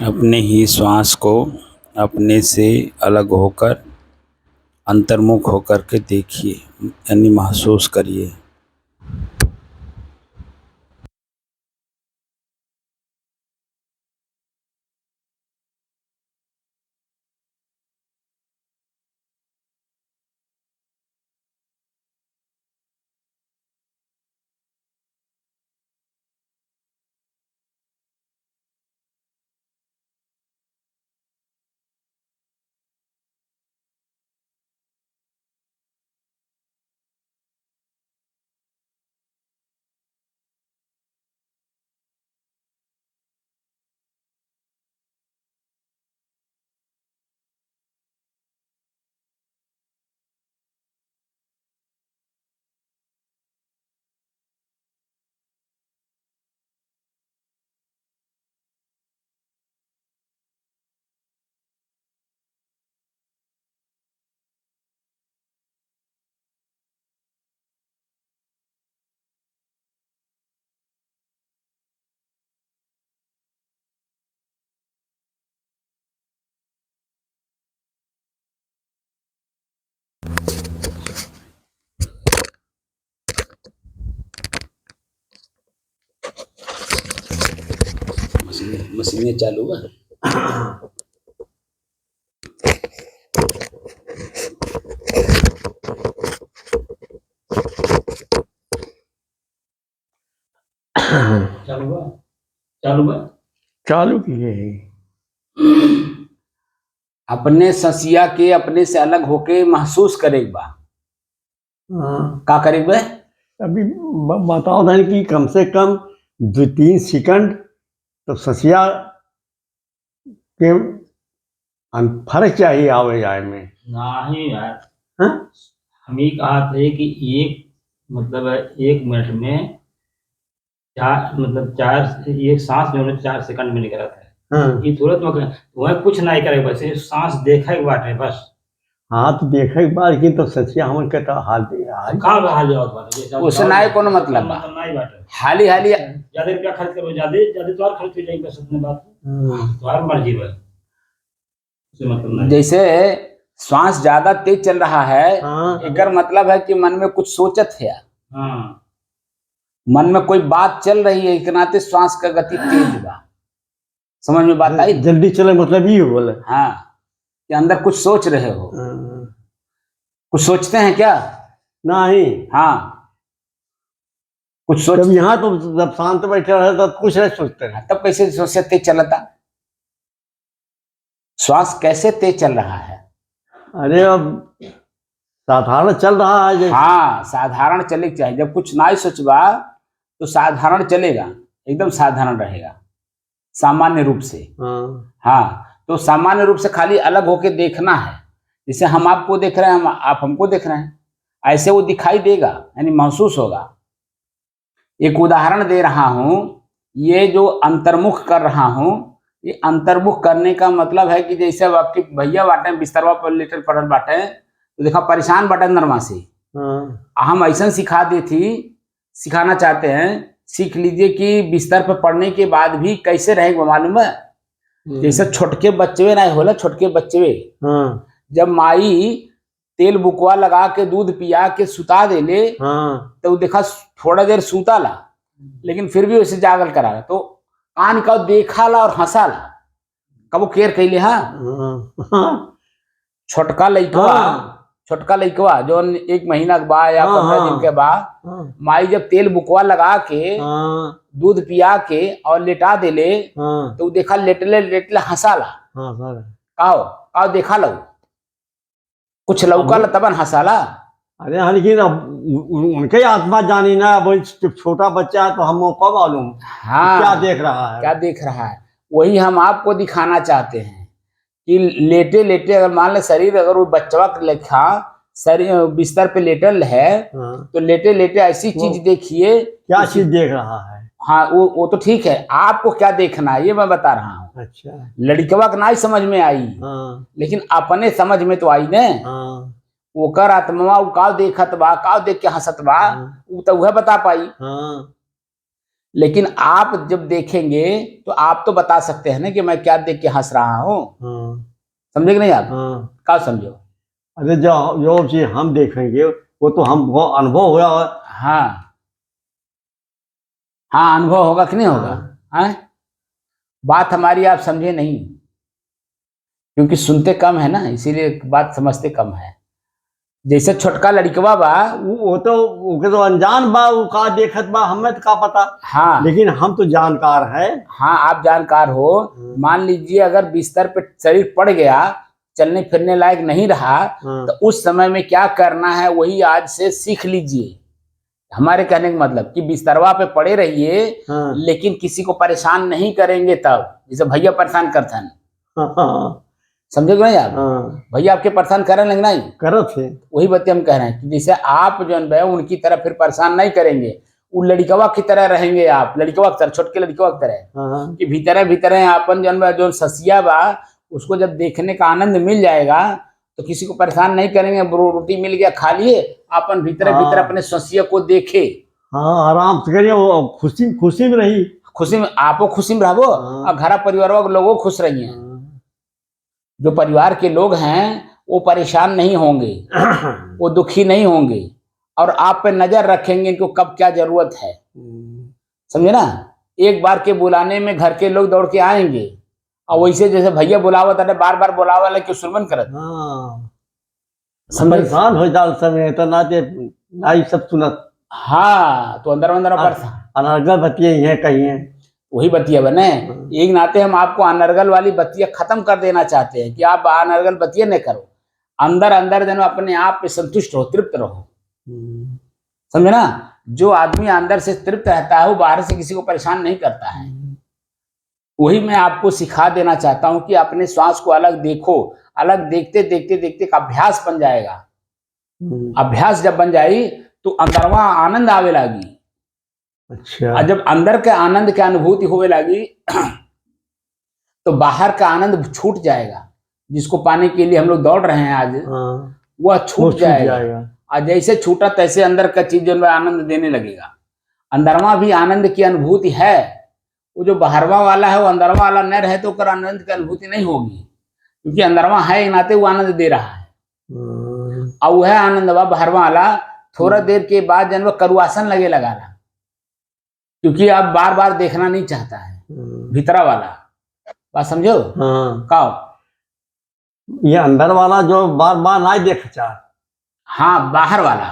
अपने ही श्वास को अपने से अलग होकर अंतर्मुख होकर के देखिए, यानी महसूस करिए। मशीनें चालू है। चालू किए अपने ससिया के अपने से अलग होके महसूस करे बा। का करे बे? अभी बताओ था कि कम से कम 2-3 सेकंड तो ससिया के फर्क चाहिए आवे जाए में। नहीं यार, हाँ? हम ही कहा थे कि एक 1 मिनट में एक सांस में 4 सेकंड में निकला था। हाँ। ये तुरंत वह कुछ नहीं करे, बस ये सांस देखा के बात है बस। हाँ तो देखे के बाद की तो सचिया हमन के तो हाल हाल जाओ बात उससे ना कोनो मतलब बा। नहीं बात है। हाली ज्यादा रुपया खर्च करो, ज्यादा तो और खर्च हो जाएगी, बस इतनी बात तो और मर्जी है, उससे मतलब नहीं। जैसे श्वास ज्यादा तेज चल रहा है, एकर मतलब है कि मन में कुछ सोचत है। हाँ, मन में कोई बात चल रही है, इतना नाते श्वास का गति तेज बा। समझ में बात आई? जल्दी चले मतलब ये बोले। हाँ, कि अंदर कुछ सोच रहे हो। कुछ सोचते हैं क्या? नहीं। हाँ, कुछ सोच। जब यहाँ तो जब शांत बैठे रहे तब कुछ नहीं सोचते हैं। तब कैसे श्वास तेज चलता? श्वास कैसे तेज चल रहा है? अरे अब साधारण चल रहा है जैसे। हाँ, साधारण चले चाहिए। जब कुछ ना ही सोचबा तो साधारण चलेगा, एकदम साधारण रहेगा, सामान्य रूप से। हाँ, तो सामान्य रूप से खाली अलग होके देखना है। जैसे हम आपको देख रहे हैं, आप हमको देख रहे हैं, ऐसे वो दिखाई देगा, यानी महसूस होगा। एक उदाहरण दे रहा हूं, ये जो अंतर्मुख कर रहा हूं, ये अंतर्मुख करने का मतलब है कि जैसे अब आपके भैया बाटे बिस्तरवा पर लेटर पड़ल बाटे, तो देखा परेशान बाटे नरमा से। हम ऐसा सिखाना चाहते हैं, सीख लीजिए कि बिस्तर पर पड़ने के बाद भी कैसे रहेगा मालूम है? जैसे छोटके बच्चे नहीं होला, छोटके बच्चे जब माई तेल बुकवा लगा के दूध पिया के सुता दे ले, तो देखा थोड़ा देर सूता ला, लेकिन फिर भी उसे जागल करा ला, तो आन का देखा ला और हंसा ला, कबो केयर कैले। हाँ, छोटका लइकवा जो 1 महीना के बाद या 15 दिन के बाद माई जब तेल बुकवा लगा के दूध पिया के और लेटा दे ले, तो देखा लेटले लेटले हंसा ला। काओ देखा लो कुछ लौका ला तबन हंसाला। अरे लेकिन अब उनके आत्मा जानी ना, अब छोटा बच्चा है तो हम को मालूम। हाँ, क्या देख रहा है, क्या देख रहा है, वही हम आपको दिखाना चाहते हैं कि लेटे लेटे अगर मान ले शरीर, अगर वो बच्चा का लेखा शरीर बिस्तर पे लेटल है, तो लेटे लेटे ऐसी चीज देखिए। क्या चीज देख रहा है? हाँ, वो तो ठीक है, आपको क्या देखना है ये मैं बता रहा हूँ। अच्छा, लड़कवा का नहीं समझ में आई, लेकिन अपने समझ में तो आई ने। ओकर आत्मा का देखत बा, का देख के हंसत बा, तो वह बता पाई। लेकिन आप जब देखेंगे तो आप तो बता सकते हैं ना कि मैं क्या देख के हंस रहा हूँ। समझे कि नहीं आप? क्या समझो? अरे जो जो चीज हम देखेंगे वो तो हमको अनुभव हुआ है। हाँ हाँ, अनुभव होगा कि नहीं होगा? हाँ, बात हमारी आप समझे नहीं, क्योंकि सुनते कम है ना, इसीलिए बात समझते कम है। जैसे छोटका लड़कवा बा, वो तो ओके तो अनजान बा, वो का देखत बा हमें तो का पता। हाँ लेकिन हम तो जानकार है। हाँ, आप जानकार हो। मान लीजिए अगर बिस्तर पे शरीर पड़ गया, चलने फिरने लायक नहीं रहा, तो उस समय में क्या करना है वही आज से सीख लीजिए। हमारे कहने का मतलब कि बिस्तरवा पे पड़े रहिए, लेकिन किसी को परेशान नहीं करेंगे। तब जैसे भैया परेशान करते हैं, समझे नहीं आप? भैया आपके परेशान करे लगे नहीं करत है। वही बात हम कह रहे हैं कि जैसे आप जो है उनकी तरह फिर परेशान नहीं करेंगे, वो लड़कवा की तरह रहेंगे। आप लड़कवा की तरह, छोटके लड़कवा की तरह कि भीतर भीतर अपन जो ससिया बा, उसको जब देखने का आनंद मिल जाएगा तो किसी को परेशान नहीं करेंगे। रोटी मिल गया खा लिए, अपन भीतर भीतर अपने ससिया को देखे। हाँ, आराम से करिए, वो खुशी खुशी में रही, खुशी में आपो खुशी में रहो और घर परिवार के लोगों खुश रहिए। जो परिवार के लोग हैं वो परेशान नहीं होंगे, वो दुखी नहीं होंगे, और आप पे नजर रखेंगे इनको कब क्या जरूरत है। समझे ना? एक बार के बुलाने में घर के लोग दौड़ के आएंगे, और वैसे जैसे भैया बुलावत है बार बार बुलावा ला क्यों सुरमन करत। परेशान हो जाल समय तो नाचे नाई सब सुनत। हाँ, तो अंदर अंदर अनर्गल बतिया है कहीं है, वही बतिया बने। एक नाते हम आपको अनर्गल वाली बतिया खत्म कर देना चाहते हैं कि आप अनर्गल बतिया नहीं करो, अंदर अंदर जन अपने आप पे संतुष्ट हो, तृप्त रहो। समझे ना? जो आदमी अंदर से तृप्त रहता है वो बाहर से किसी को परेशान नहीं करता है। वही मैं आपको सिखा देना चाहता हूं कि अपने श्वास को अलग देखो। अलग देखते देखते देखते का अभ्यास बन जाएगा। अभ्यास जब बन जाई तो अंदरवा आनंद आवे लगी। अच्छा। और जब अंदर के आनंद की अनुभूति होने लगी तो बाहर का आनंद छूट जाएगा। जिसको पाने के लिए हम लोग दौड़ रहे हैं आज, वह छूट जाएगा। और जैसे छूटा तैसे अंदर का चीज जो आनंद देने लगेगा। अंदरवा भी आनंद की अनुभूति है। वो जो बाहरवा वाला है वो अंदरवा वाला न रहे तो कर आनंद की अनुभूति नहीं होगी, क्योंकि अंदरवा है नाते वो आनंद दे रहा है। और वह आनंद बाहरवा वाला थोड़ा देर के बाद जन करुआसन लगे लगाना, क्योंकि आप बार बार देखना नहीं चाहता है भीतरा वाला। बात समझो? का ये अंदर वाला जो बार बार नहीं देख चाह। हाँ, बाहर वाला।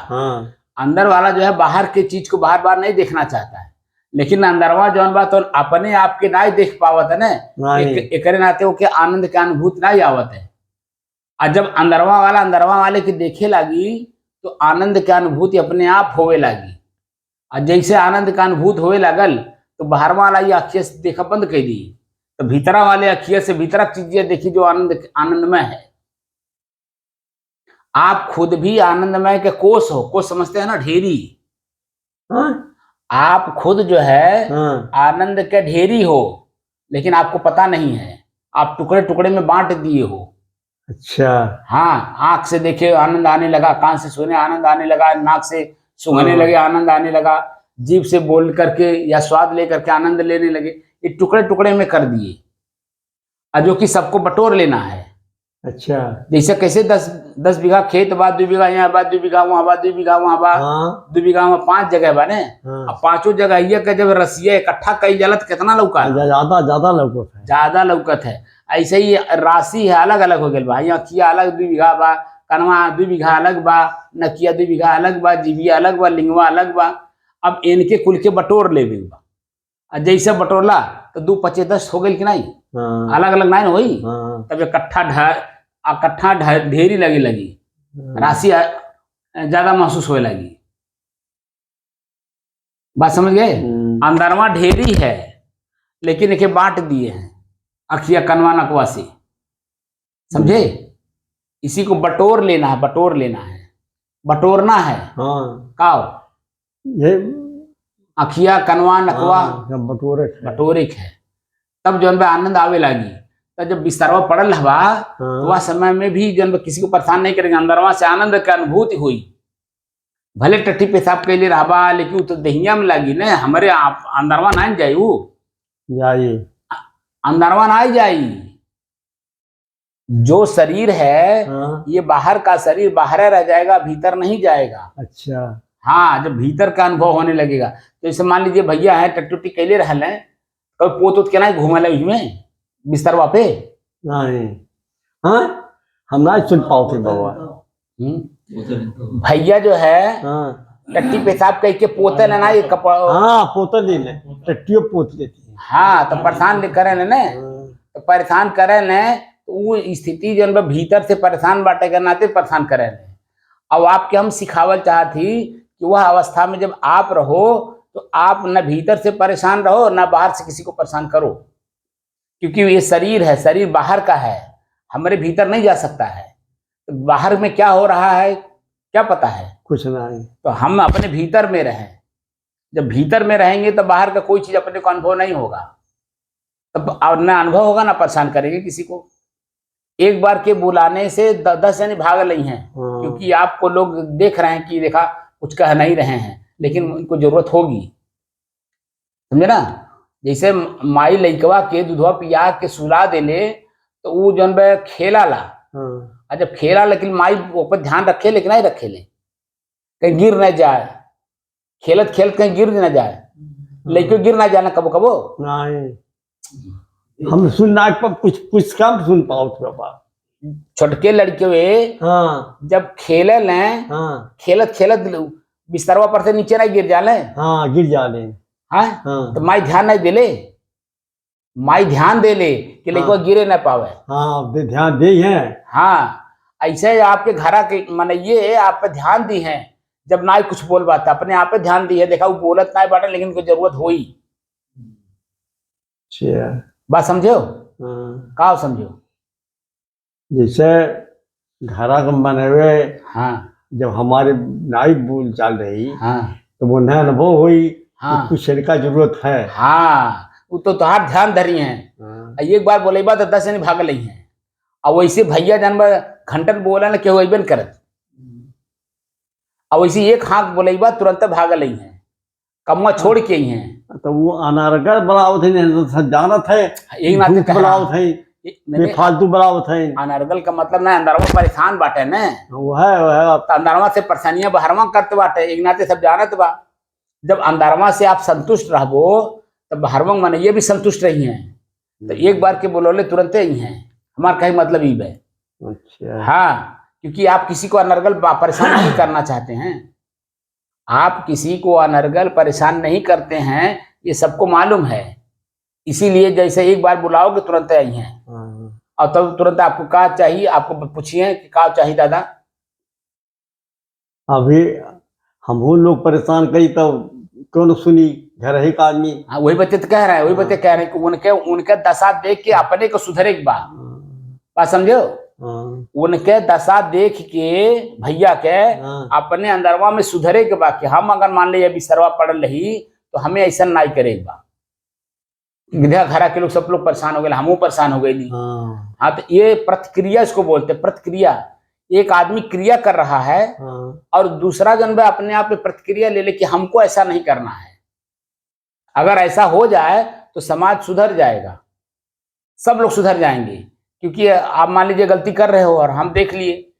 अंदर वाला जो है बाहर की चीज को बार बार नहीं देखना चाहता है, लेकिन अंदरवा जो बात तो अपने आप के नहीं देख पावत है ना, एक नाते वो के आनंद के अनुभूति नहीं आवत है। और जब अंदरवा वाला अंदरवा वाले की देखे लगी तो आनंद की अनुभूति अपने आप होवे लगी। और जैसे आनंद का अनुभूत होए लगल तो बाहर वाला ये अखिया से देखा बंद कर दी, तो भीतरा वाले अखिया से भीतरा चीजें देखी जो आनंदमय है। आप खुद भी आनंदमय के कोष हो। कोष समझते हैं ना? ढेरी। आप खुद जो है आनंद के ढेरी हो, लेकिन आपको पता नहीं है। आप टुकड़े टुकड़े में बांट दिए हो। अच्छा। हाँ, आंख से देखे आनंद आने लगा, कान से सुने आनंद आने लगा, नाक से सूंघने लगे आनंद आने लगा, जीभ से बोल करके या स्वाद लेकर के आनंद लेने लगे। ये टुकड़े टुकड़े में कर दिए, और जो कि सबको बटोर लेना है। अच्छा। जैसे कैसे 10 बीघा खेत बा, 2 बीघा यहाँ बा, 2 बीघा वहां बा, 2 बीघा वहां बा, 2 बीघा वहां, 5 जगह बा ने। अब 5 जगह ये के जब रसिया इकट्ठा कई जलत कितना लौका? ज्यादा लौकत है। ऐसे ही राशि है अलग अलग हो गया बा। यहाँ किया अलग 2 बीघा बा, कनवा 2 बीघा अलग बा, नकिया 2 बीघा अलग बा, जीविया अलग बा, लिंगवा अलग बा। अब इनके कुल के बटोर ले बा। जैसे बटोरला तो 2 5 10 हो गई कि नहीं? अलग अलग नहीं हुई। तब इकट्ठा ढेरी लगी, राशि ज्यादा महसूस होने लगी। बात समझ गए? अंदरवा ढेरी है, लेकिन इके बांट दिए हैं अखिया कनवा नकवा से। समझे? इसी को बटोर लेना है, बटोर लेना है, बटोरना है। का ये अखिया कनवा नकवा बटोरिक है। तब जो आनंद आवे लगी। तब जब बिस्तरवा पड़ल हवा तो वह समय में भी जो किसी को परेशान नहीं करेंगे, अंदरवा से आनंद की अनुभूति हुई। भले टट्टी पेशाब के लिए रहबा, लेकिन वो तो दहिया में लगी ना, हमारे अंदरवा ना जाई, वो जाइए अंदरवा ना जाई। जो शरीर है हाँ ये बाहर का शरीर बाहर रह जाएगा, भीतर नहीं जाएगा। अच्छा हाँ, जब भीतर का अनुभव होने लगेगा तो जैसे मान लीजिए भैया है टट्टी कैले रहल है, कभी पोत उत के ना घूमल उसमें बिस्तरवा पे। नहीं हाँ हम ना सुन पाओ थे बाबा। भैया जो है हाँ टट्टी पेशाब कह के पोते लेना ये कपड़ा। हाँ पोता ले ले, टट्टियों पोत लेती है। हाँ, तो परेशान करे ने हाँ, तो परेशान करे ने, तो वो स्थिति जो है भीतर से परेशान बाटे के नाते परेशान करे ने। अब आपके हम सिखावल चाहती कि वह अवस्था में जब आप रहो तो आप न भीतर से परेशान रहो न बाहर से किसी को परेशान करो, क्योंकि ये शरीर है, शरीर बाहर का है, हमारे भीतर नहीं जा सकता है। तो बाहर में क्या हो रहा है क्या पता है? कुछ नहीं। तो हम अपने भीतर में रहें। जब भीतर में रहेंगे तो बाहर का कोई चीज अपने को अनुभव नहीं होगा, तब ना अनुभव होगा ना परेशान करेंगे किसी को। एक बार के बुलाने से 10 जने भाग नहीं हैं, क्योंकि आपको लोग देख रहे हैं कि देखा कुछ कह नहीं रहे हैं, लेकिन उनको जरूरत होगी, समझे ना। जैसे माई लइकवा के दूधवा पिया के सुला देले तो वो जौन बे खेला ला, और जब खेला लेकिन माई ऊपर ध्यान रखे लेकिन नहीं रखे ले, कहीं गिर न जाए, खेलत खेलत कहीं गिर न जाए, लइको गिर ना जाना कबो कबो नहीं। हम सुनना पर कुछ कम सुन पाओ थे बाबा। छोटके लड़के वे हाँ जब खेले लें, हाँ खेलत खेलत बिस्तरवा पर से नीचे नहीं गिर जाले, हाँ गिर जाले। हाँ, तो माई ध्यान नहीं देले, माई ध्यान दे ले कि लइकवा गिरे न पावे। हाँ ध्यान दे हैं। हाँ, ऐसे आपके घरा के माने ये आप पे ध्यान दी है, जब ना कुछ बोल बात अपने आप पे ध्यान दी है, देखा वो बोलत ना बाटे लेकिन उनको जरूरत होई। बात समझो? का समझो? जैसे घरा का बनेवे, हाँ जब हमारे नाई बोल चाल रही, हाँ तो वो नया अनुभव हुई। हाँ कुछ शरीर का जरूरत है। हाँ, वो तो तुहार ध्यान धरी है। एक बार बोले बात 10 जने भाग ली हैं, और वैसे भैया जानबा घंटन बोला ना केहू अइबे न करत, और वैसे एक हाथ बोले बात तुरंत भाग ली हैं, कम्मा छोड़ के ही हैं। तो वो अनारगल बनावत है, जानत है यही नाते कह रहा हूं। बेफालतू बनावत है। अनर्गल का मतलब ना अंदरवा परेशान बाटे न, वो है तो अंदरवा से परेशानियां बहरवा करते बाटे, एक नाते सब जानत बा। जब अंदरवा से आप संतुष्ट रहबो तब बहरवा माने ये भी संतुष्ट रही हैं। तो एक बार के बोलोले तुरंत ही हैं, हमारा कहीं मतलब ही है। अच्छा हाँ, क्योंकि आप किसी को अनर्गल परेशान नहीं करना चाहते हैं, आप किसी को अनर्गल परेशान नहीं करते हैं, ये सबको मालूम है। इसीलिए जैसे एक बार बुलाओगे तुरंत आई हैं, और तब तुरंत आपको क्या चाहिए, आपको पूछिए कि क्या चाहिए दादा। अभी हम लोग परेशान करी तो कौन सुनी, घर ही का आदमी। हाँ, वही बच्चे तो कह रहे हैं, वही बच्चे कह रहे हैं कि उनके दशा देख के अपने को सुधरे के बात समझो। उनके दशा देख के भैया के अपने अंदरवा में सुधरे के बाद, हम अगर मान लीजिए अभी सरवा पड़ल रही तो हमें ऐसा नहीं करे बा। घरा के लोग सब लोग परेशान हो गए, हमू परेशान हो गई। हाँ, तो ये प्रतिक्रिया इसको बोलते, प्रतिक्रिया। एक आदमी क्रिया कर रहा है और दूसरा जन अपने आप में प्रतिक्रिया ले ले कि हमको ऐसा नहीं करना है। अगर ऐसा हो जाए तो समाज सुधर जाएगा, सब लोग सुधर जाएंगे। क्योंकि आप मान लीजिए गलती कर रहे हो और हम देख लिए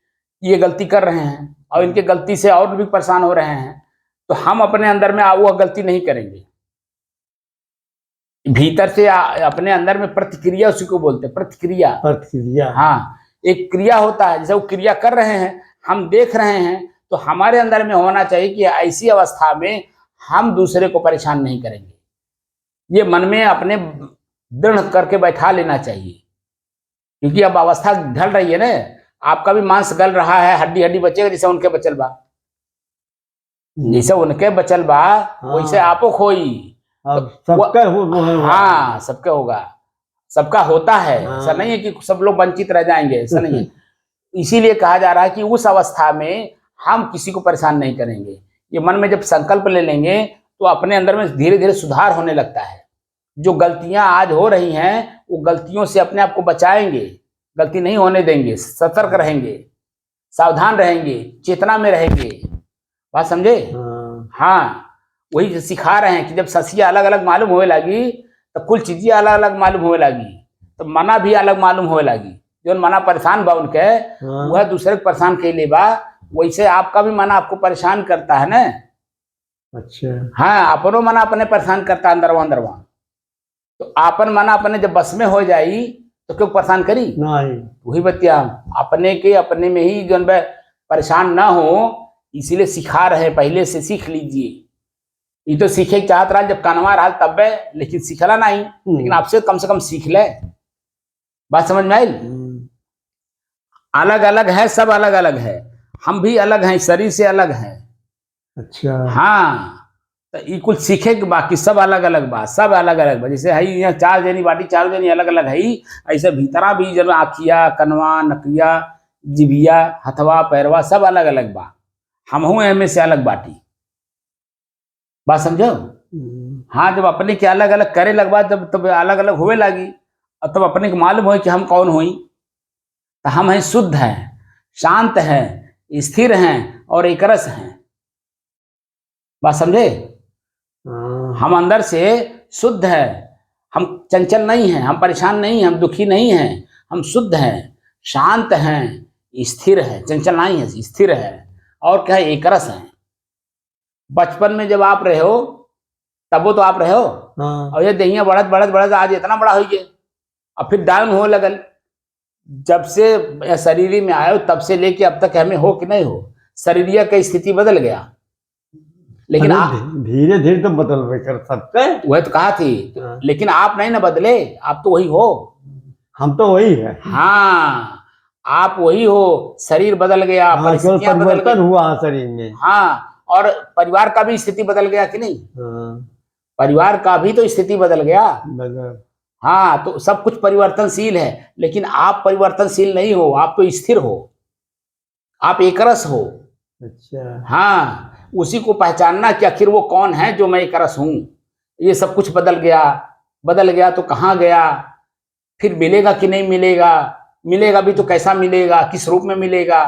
ये गलती कर रहे हैं और इनके गलती से और भी परेशान हो रहे हैं, तो हम अपने अंदर में वो गलती नहीं करेंगे। भीतर से अपने अंदर में प्रतिक्रिया उसी को बोलते हैं, प्रतिक्रिया। हाँ, एक क्रिया होता है, जैसे वो क्रिया कर रहे हैं हम देख रहे हैं, तो हमारे अंदर में होना चाहिए कि ऐसी अवस्था में हम दूसरे को परेशान नहीं करेंगे। ये मन में अपने दृढ़ करके बैठा लेना चाहिए, क्योंकि अब अवस्था ढल रही है ना, आपका भी मांस गल रहा है, हड्डी हड्डी बचेगा जैसे उनके बचल बा, जैसे उनके बचल बा वैसे आपो खोई। सबका हाँ, सबका होगा, सबका होता है। ऐसा नहीं है कि सब लोग वंचित रह जाएंगे, ऐसा नहीं है। इसीलिए कहा जा रहा है कि उस अवस्था में हम किसी को परेशान नहीं करेंगे। ये मन में जब संकल्प ले लेंगे तो अपने अंदर में धीरे धीरे सुधार होने लगता है। जो गलतियां आज हो रही हैं वो गलतियों से अपने आप को बचाएंगे, गलती नहीं होने देंगे, सतर्क रहेंगे, सावधान रहेंगे, चेतना में रहेंगे, बात समझे? हाँ, वही जो सिखा रहे हैं कि जब ससिया अलग अलग मालूम होने लगी तो कुल चीजें अलग अलग मालूम होने लगी, तो मना भी अलग मालूम होने लगी। जो मना परेशान बा उनके, वह दूसरे को परेशान के लिए बा, वैसे आपका भी मना आपको परेशान करता है ना। अच्छा। हाँ, अपनो मना अपने परेशान करता है अंदरवा अंदरवा। तो आपन मना अपने जब बस में हो जाई तो क्यों परेशान करी? नहीं। वही बतिया, अपने के अपने में ही जो परेशान ना हो, इसीलिए सिखा रहे, पहले से सीख लीजिए। ये तो सीखे चाहत रहा जब कनवा रहा तब, लेकिन सीखला नहीं, लेकिन आपसे कम से कम सीख ले। बात समझ में आई? अलग अलग है, सब अलग अलग है, हम भी अलग हैं, शरीर से अलग हैं। अच्छा। हाँ, तो ये कुछ सीखे के बाकी सब अलग अलग बात, सब अलग अलग बा। जैसे है यहाँ चार जनी बाटी, चार जनी अलग अलग है, ऐसे भीतरा भी जब आखिया, कनवा, नकिया, जिबिया, हथवा, पैरवा सब अलग अलग बा। हम हूँ एमे से अलग बाटी। बात समझो? हाँ, जब अपने के अलग अलग करे लगवा जब तब अलग अलग होवे लगी, और तब अपने को मालूम हो कि हम कौन हुई। तो हम हैं शुद्ध हैं, शांत हैं, स्थिर हैं और एक रस हैं। बात समझे? हम अंदर से शुद्ध है, हम चंचल नहीं हैं, हम परेशान नहीं हैं, हम दुखी नहीं हैं, हम शुद्ध हैं, शांत हैं, स्थिर है, चंचल नहीं है, स्थिर है, और क्या है, एक रस है। बचपन में जब आप रहे हो तब वो तो आप रहे हो, और ये दहिया बढ़त बढ़त बढ़त आज इतना बड़ा हो गया, और फिर डाउन हो लगल। जब से शरीर में आयो तब से लेके अब तक हमें हो कि नहीं हो, शरीरिया की स्थिति बदल गया। लेकिन आप धीरे धीरे तो बदल कर सकते, वह तो कहा थी, लेकिन आप नहीं ना बदले, आप तो वही हो। हम तो वही है। हाँ, आप वही हो, शरीर बदल गया, परिस्थितियां बदल परिवर्तन हुआ शरीर में। हाँ, और परिवार का भी स्थिति बदल गया कि नहीं? परिवार का भी तो स्थिति बदल गया। हाँ, तो सब कुछ परिवर्तनशील है, लेकिन आप परिवर्तनशील नहीं हो, आप तो स्थिर हो, आप एकरस हो। अच्छा। हाँ, उसी को पहचानना कि आखिर वो कौन है जो मैं एकरस हूं। ये सब कुछ बदल गया, बदल गया तो कहाँ गया, फिर मिलेगा कि नहीं मिलेगा, मिलेगा भी तो कैसा मिलेगा, किस रूप में मिलेगा।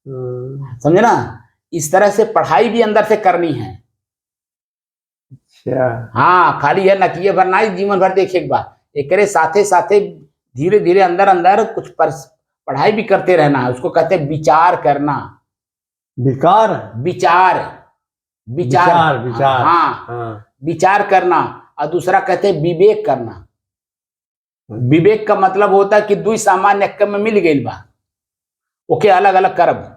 समझे ना? इस तरह से पढ़ाई भी अंदर से करनी है। अच्छा। हाँ, खाली है नकिए भर ना जीवन भर देखे एक बार, एक साथे साथे धीरे धीरे अंदर अंदर कुछ पढ़ाई भी करते रहना है। उसको कहते हैं विचार करना। विकार, विचार, विचार, विचार। हाँ, विचार करना। और दूसरा कहते हैं विवेक करना। विवेक का मतलब होता है कि दुई सामान्य एक्क में मिल गई बा, ओके अलग अलग करब।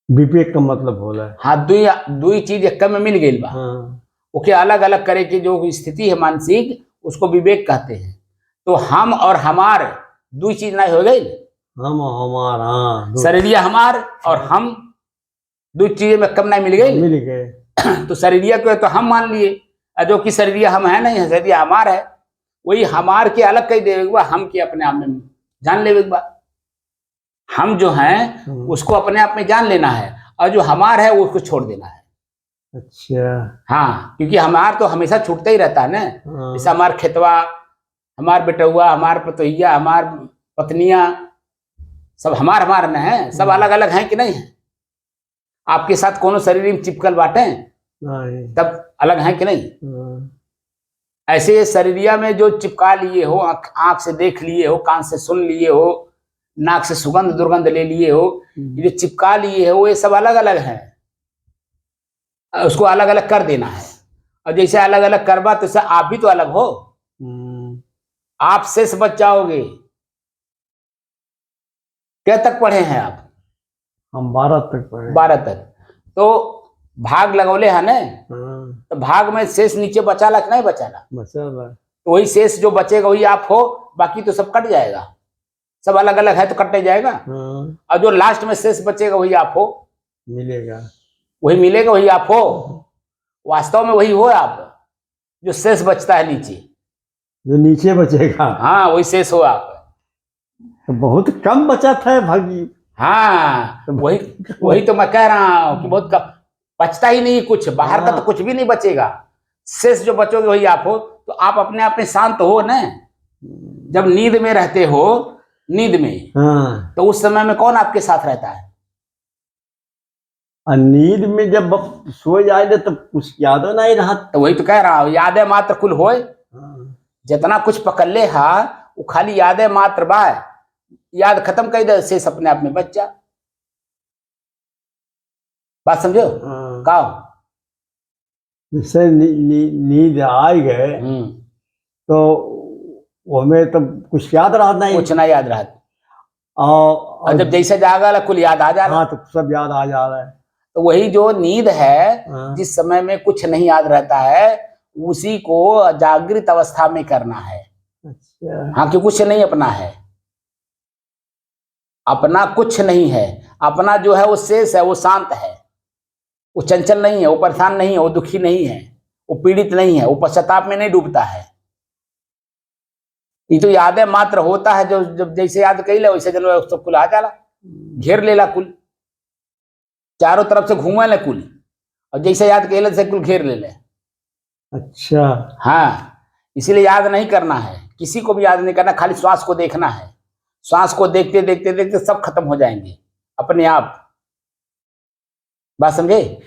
विवेक का मतलब होला है, हाँ, दुई चीज एक्क में मिल गई बा, ओके अलग अलग करे की जो स्थिति है मानसिक, उसको विवेक कहते हैं। तो हम और हमार दुई चीज नहीं हो गई, हम हमार, हाँ, शरीरिया हमार और हम दो चीजें में कम नहीं मिल गए। तो शरीरिया को तो हम मान लिए, जो कि शरीरिया हम है नहीं है, शरीरिया हमार है। वही हमार के अलग कही देवे, हम के अपने आप में जान ले। हम जो हैं उसको अपने आप में जान लेना है, और जो हमार है उसको छोड़ देना है। अच्छा। हाँ, क्योंकि हमार तो हमेशा छूटता ही रहता है ना। जैसे हमार खेतवा, हमार बेटुआ, हमार पतोहिया, हमार पत्नियां, सब हमार हमार न है, सब अलग अलग हैं कि नहीं है? आपके साथ कोनो शरीर में चिपकल बाटे तब अलग हैं कि नहीं? ऐसे शरीरिया में जो चिपका लिए हो, आंख से देख लिए हो, कान से सुन लिए हो, नाक से सुगंध दुर्गंध ले लिए हो, ये जो चिपका लिए हो, ये सब अलग अलग है। उसको अलग अलग कर देना है। और जैसे अलग अलग करवा तो आप भी तो अलग हो, आप शेष बच जाओगे। क्या तक पढ़े हैं आप? हम 12 तक पढ़े। 12 तक। तो भाग लगौले है ना, तो भाग में शेष नीचे बचा ला कि नहीं बचा ला? तो वही शेष जो बचेगा वही आप हो, बाकी तो सब कट जाएगा। सब अलग अलग है तो कटने जाएगा। और जो लास्ट में शेष बचेगा वही आप हो, मिलेगा, वही मिलेगा, वही आप हो। वास्तव में वही हो आप, जो शेष बचता है नीचे, जो नीचे बचेगा, हाँ, वही शेष हो आप। तो बहुत कम बचत है भागी। हाँ, वही तो मैं कह रहा हूँ कि बहुत कम बचता ही नहीं कुछ, बाहर का तो कुछ भी नहीं बचेगा। शेष जो बचोगे वही आप हो। तो आप अपने आप में शांत हो ना। जब नींद में रहते हो, नींद में, तो उस समय में कौन आपके साथ रहता है? और नींद में जब सो जाए तो कुछ याद नहीं रहा। तो वही तो कह रहा हूँ, यादें मात्र कुल होए। हाँ। जितना कुछ पकड़ ले हा वो खाली यादें मात्र बा। याद खत्म कर दे से अपने आप में बच जा। बात समझो हाँ। का? जैसे नींद आ गए तो वो हमें तो कुछ याद रहा नहीं। कुछ ना याद रहा। और जब जैसे जागा कुल याद आ जा। हाँ, तो सब याद आ जा रहा है। तो वही जो नींद है, हाँ। जिस समय में कुछ नहीं याद रहता है उसी को जागृत अवस्था में करना है। अच्छा। हाँ, कि कुछ नहीं अपना है, अपना कुछ नहीं है। अपना जो है वो शेष है, वो शांत है, वो चंचल नहीं है, वो परेशान नहीं है, वो दुखी नहीं है, वो पीड़ित नहीं है, वो पश्चाताप में नहीं डूबता है। ये तो यादें मात्र होता है। जो जब जैसे याद कैले वैसे जन सब कुल आ जाला, घेर लेला कुल, चारों तरफ से घूमे ले कुल, और जैसे याद कैले से कुल घेर ले ले। अच्छा। हाँ, इसीलिए याद नहीं करना है, किसी को भी याद नहीं करना, खाली श्वास को देखना है। श्वास को देखते देखते देखते सब खत्म हो जाएंगे अपने आप। बात समझे?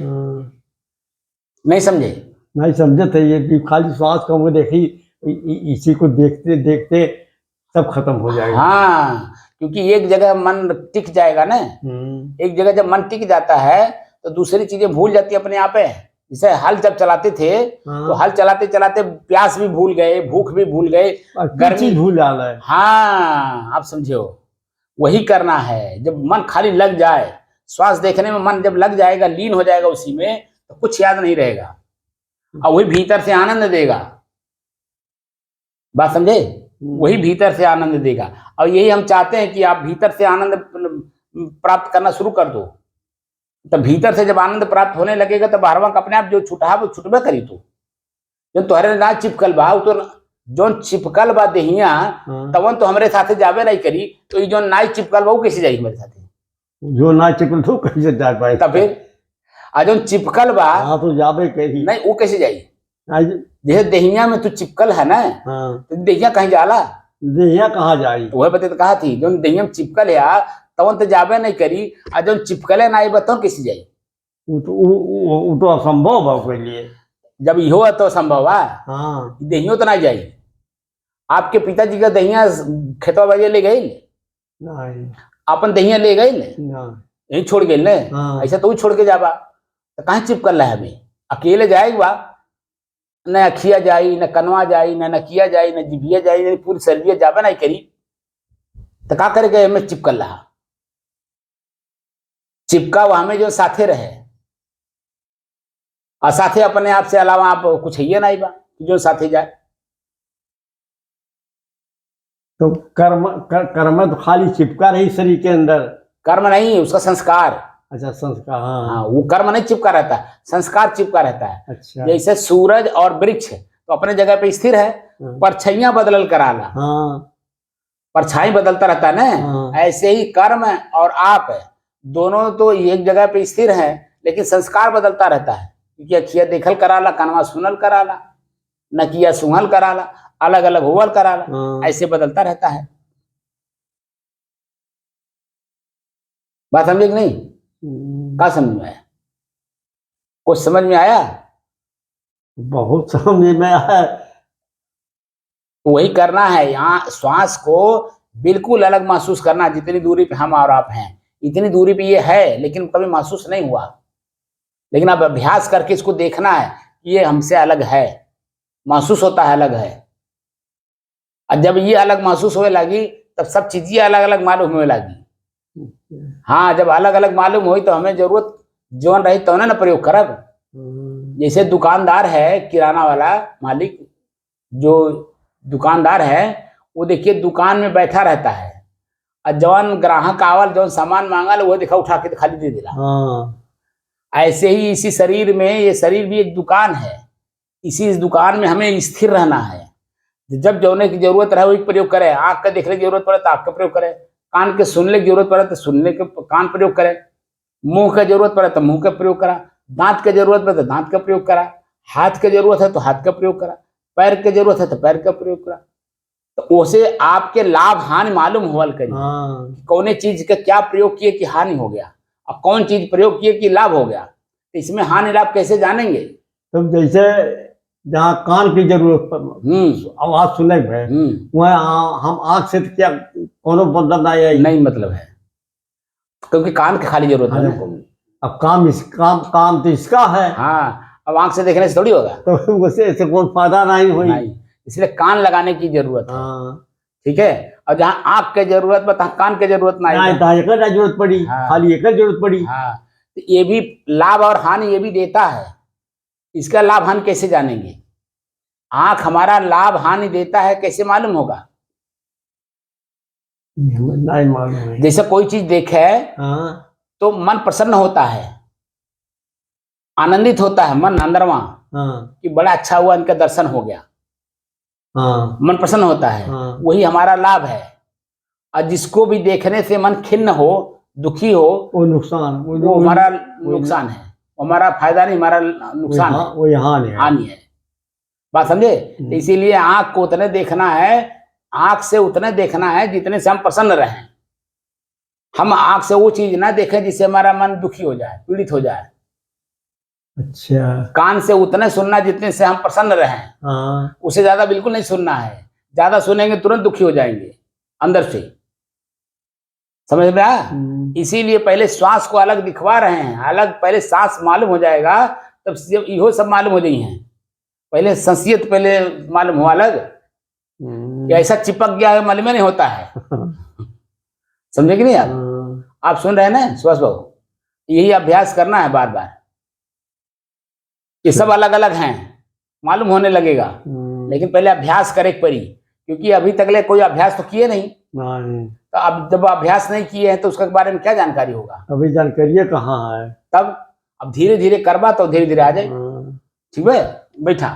नहीं समझे? नहीं समझे थे ये कि खाली श्वास को वो देखी, इसी को देखते देखते सब खत्म हो जाएगा। हाँ, क्योंकि एक जगह मन टिक जाएगा ना। एक जगह जब मन टिक जाता है तो दूसरी चीजें भूल जाती है अपने आप है। जैसे हल जब चलाते थे तो हल चलाते चलाते प्यास भी भूल गए, भूख भी भूल गए, गर्मी भूल जाना है। हाँ, आप समझो, वही करना है। जब मन खाली लग जाए, श्वास देखने में मन जब लग जाएगा, लीन हो जाएगा उसी में, तो कुछ याद नहीं रहेगा और वही भीतर से आनंद देगा। बात समझे? वही भीतर से आनंद देगा। और यही हम चाहते हैं कि आप भीतर से आनंद प्राप्त करना शुरू कर दो। तो भीतर से जब आनंद प्राप्त होने लगेगा तो बाहरवा अपने आप जो छुटा वो छुटबे करी। तो जो तुम्हारे ना चिपकल बा तो जो चिपकल बा देहिया तवन तो हमारे साथे जावे नहीं करी। तो ये जो ना चिपकल बा वो कैसे जाएगी हमारे साथे? जो ना चिपकल तो कैसे जा पाए? तब फिर जो चिपकल बा हाँ तो जावे कहीं नहीं, वो कैसे जाई? जैसे देहिया में तू चिपकल है ना, तो देहिया कहीं जाला? देहिया कहाँ जाई? वह बते तो कहा थी जो देहिया में चिपकल है तवन तो जावे नहीं करी, और जो चिपकले ना बताओ कैसे जाई? वो तो असंभव है के लिए। जब यो है तो संभव है। हाँ। दहियो तो ना जाई। आपके पिताजी का दहिया खेतवा बाजे ले गई? नहीं। अपन दहिया ले गई ले? यही छोड़ गए ले? हाँ। ऐसा तो छोड़ के जाबा तो कहाँ चिपकल रहा है? हमें अकेले जाएगा न अखिया जाई, न कनवा जाई, न नकिया जाई, न जिभिया जाई, न पूरी सर्विया जाबा नहीं करी तो का करे गए? हमें चिपकल रहा, चिपका हुआ हमें जो साथे रहे, और साथे अपने आप से अलावा आप कुछ है नहीं बा जो साथे जाए। तो कर्म तो खाली चिपका रही शरीर के अंदर। कर्म नहीं, उसका संस्कार। अच्छा, संस्कार। हाँ, वो कर्म नहीं चिपका रहता है, संस्कार चिपका रहता है। अच्छा। जैसे सूरज और वृक्ष तो अपने जगह पे स्थिर है, परछाइयां बदल कराला। हाँ। परछाई बदलता रहता है ना। ऐसे ही कर्म और आप दोनों तो एक जगह पे स्थिर है, लेकिन संस्कार बदलता रहता है। क्योंकि अखिया देखल कराला, कनवा सुनल कराला, नकिया सुंघल कराला, अलग अलग होवल कराला, ऐसे बदलता रहता है। बात समझे कि नहीं? क्या समझ में आया? कुछ समझ में आया? बहुत समझ में आया। वही करना है। यहाँ श्वास को बिल्कुल अलग महसूस करना। जितनी दूरी पे हम और आप हैं इतनी दूरी पे ये है, लेकिन कभी महसूस नहीं हुआ। लेकिन अब अभ्यास करके इसको देखना है कि ये हमसे अलग है, महसूस होता है अलग है। और जब ये अलग महसूस होने लगी तब सब चीजें अलग अलग मालूम होने लगी। हाँ, जब अलग अलग मालूम हुई तो हमें जरूरत जौन रही तो ना प्रयोग करब। जैसे दुकानदार है, किराना वाला मालिक जो दुकानदार है, वो देखिए दुकान में बैठा रहता है और जौन ग्राहक आवल जौन सामान मांगल वो देखा उठा के खाली दे देला। ऐसे ही इसी शरीर में, ये शरीर भी एक दुकान है। इसी दुकान में हमें स्थिर रहना है। जब जौने की जरूरत रहे वही प्रयोग करे। आंख का देखने की जरूरत पड़े तो आंख का प्रयोग करे, कान के सुनने की जरूरत पड़े तो सुनने के कान प्रयोग करे, मुंह का जरूरत पड़े तो मुंह का प्रयोग करा, दांत का जरूरत पड़े तो दांत का प्रयोग करा, हाथ का जरूरत है तो हाथ का प्रयोग करा, पैर की जरूरत है तो पैर का प्रयोग करा। तो उसे आपके लाभ हानि मालूम होवल करी, कौने चीज का क्या प्रयोग किए कि हानि हो गया। अब कौन चीज प्रयोग किए कि लाभ हो गया, तो इसमें हानि लाभ कैसे जानेंगे? तो जैसे जहाँ कान की जरूरत आवाज सुने है वहाँ हम आँख से तो क्या कोनो मतलब नहीं आई। नहीं मतलब है, क्योंकि कान की खाली जरूरत है हमको। अब काम तो इसका है। हाँ, अब आंख से देखने से थोड़ी होगा, तो उसे से कोई फायदा नहीं हुई। नहीं, इसलिए कान लगाने की जरूरत है। हाँ ठीक है, और जहाँ आंख की जरूरत बता कान की जरूरत नहीं नहीं। तो एक जरूरत पड़ी। हाँ। खाली एक जरूरत पड़ी। हाँ, तो ये भी लाभ और हानि ये भी देता है, इसका लाभ हानि कैसे जानेंगे? आंख हमारा लाभ हानि देता है, कैसे मालूम होगा? नहीं मालूम है। जैसे कोई चीज देखे हाँ तो मन प्रसन्न होता है, आनंदित होता है मन अंदरवा हाँ कि बड़ा अच्छा हुआ, इनका दर्शन हो गया, हाँ मन प्रसन्न होता है। हाँ। वही हमारा लाभ है। और जिसको भी देखने से मन खिन्न हो, दुखी हो, वो नुकसान वो हमारा नुकसान है, हमारा फायदा नहीं, हमारा नुकसान है, वो हानि है। हानि है। बात समझे? तो इसीलिए आंख को उतने देखना है, आंख से उतने देखना है जितने से हम प्रसन्न रहें। हम आंख से वो चीज ना देखें जिससे हमारा मन दुखी हो जाए, पीड़ित हो जाए। अच्छा। कान से उतने सुनना जितने से हम प्रसन्न रहें। हाँ उससे ज्यादा बिल्कुल नहीं सुनना है, ज्यादा सुनेंगे तुरंत दुखी हो जाएंगे अंदर से। समझ में आया? इसीलिए पहले श्वास को अलग दिखवा रहे हैं, अलग पहले सांस मालूम हो जाएगा तब इहो सब मालूम हो जाई हैं। पहले संसियत पहले मालूम हुआ अलग, कि ऐसा चिपक गया है मालूम नहीं होता है। समझे कि नहीं आप सुन रहे हैं ना सुभाष बाबू? यही अभ्यास करना है बार बार, ये सब अलग अलग हैं, मालूम होने लगेगा। लेकिन पहले अभ्यास करे पड़ी, क्योंकि अभी तक ले कोई अभ्यास तो किए नहीं। तो अब जब अभ्यास नहीं किए हैं तो उसके बारे में क्या जानकारी होगा? अभी जानकारी कहाँ है। तब अब धीरे धीरे करवा तो धीरे धीरे आ जाए। ठीक है, बैठा।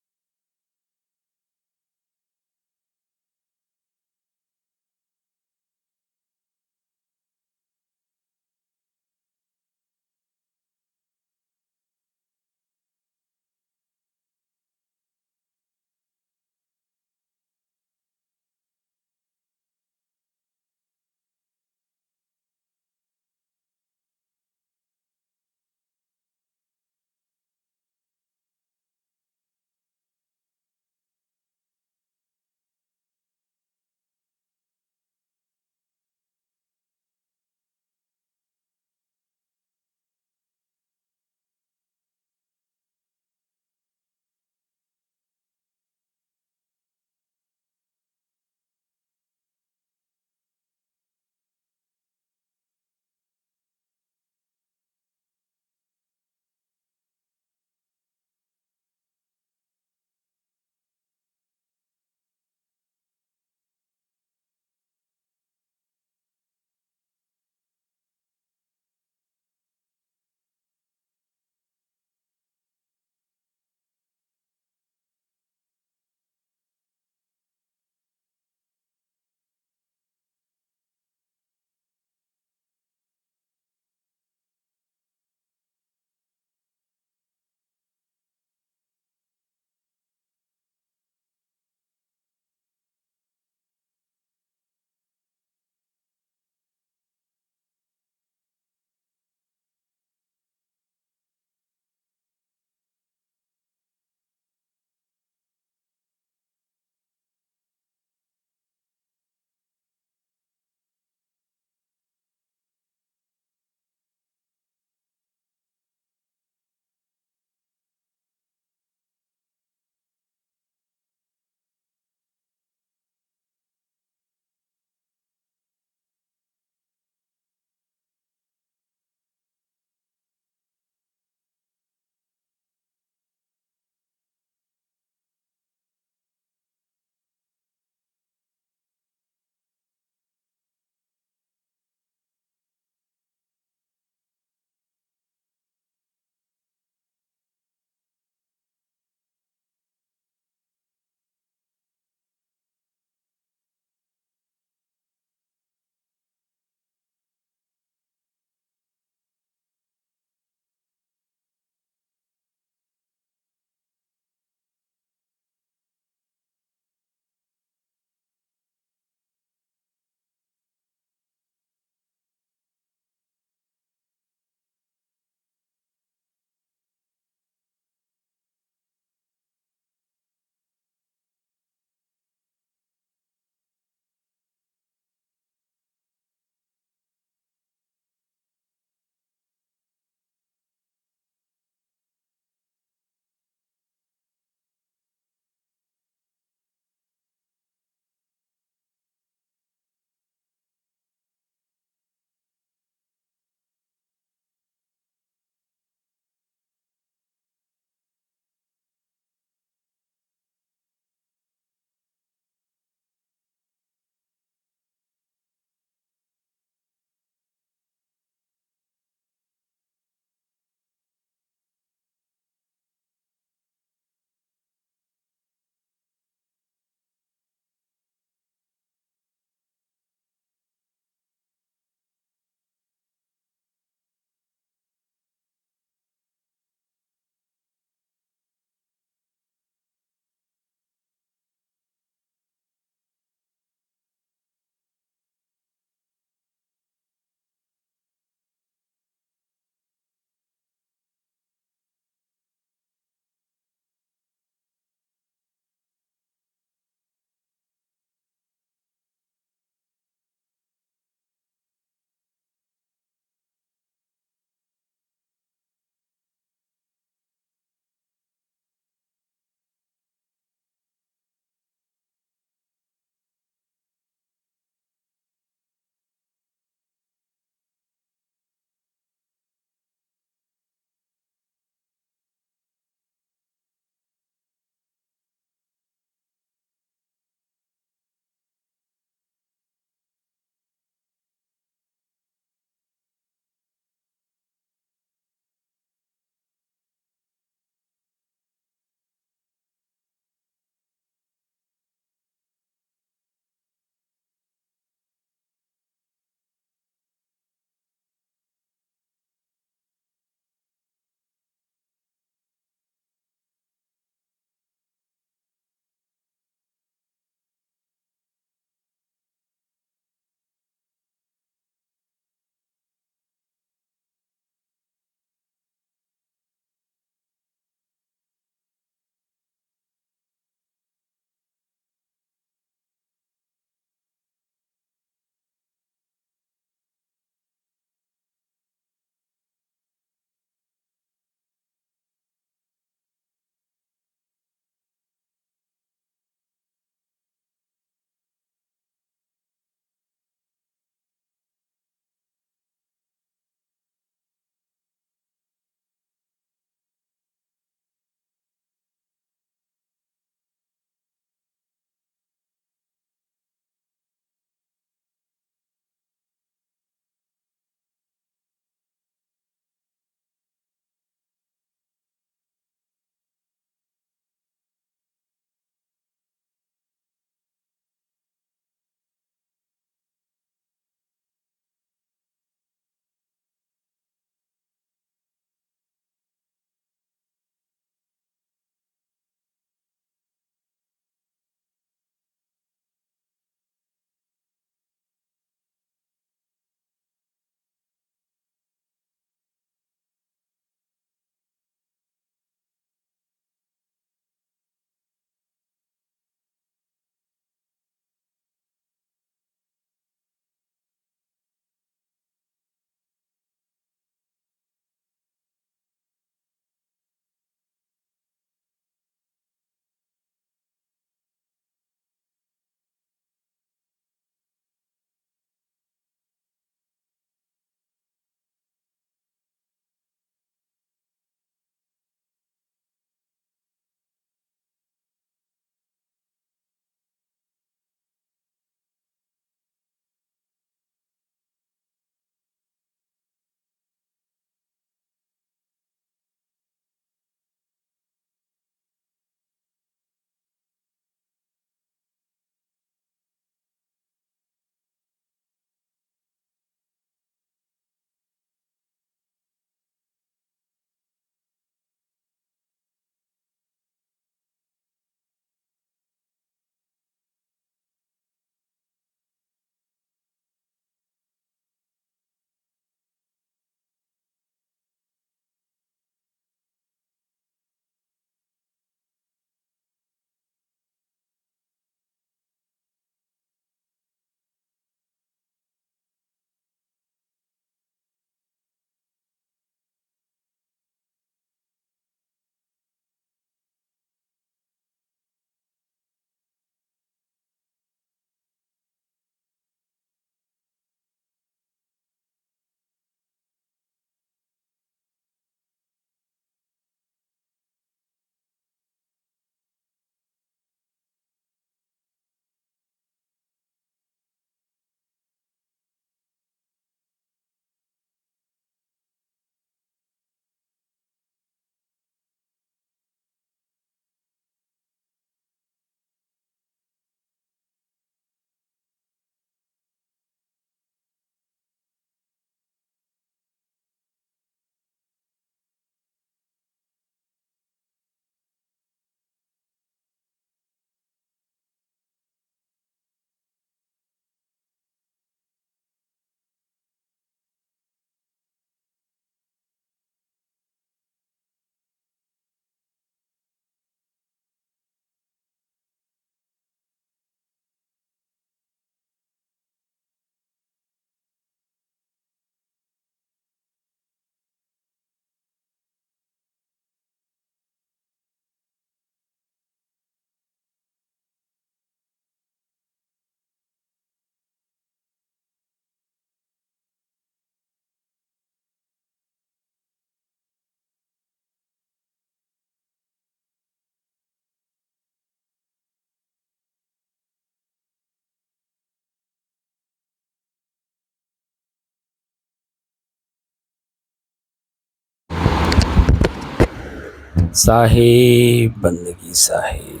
साहेब बंदगी साहेब।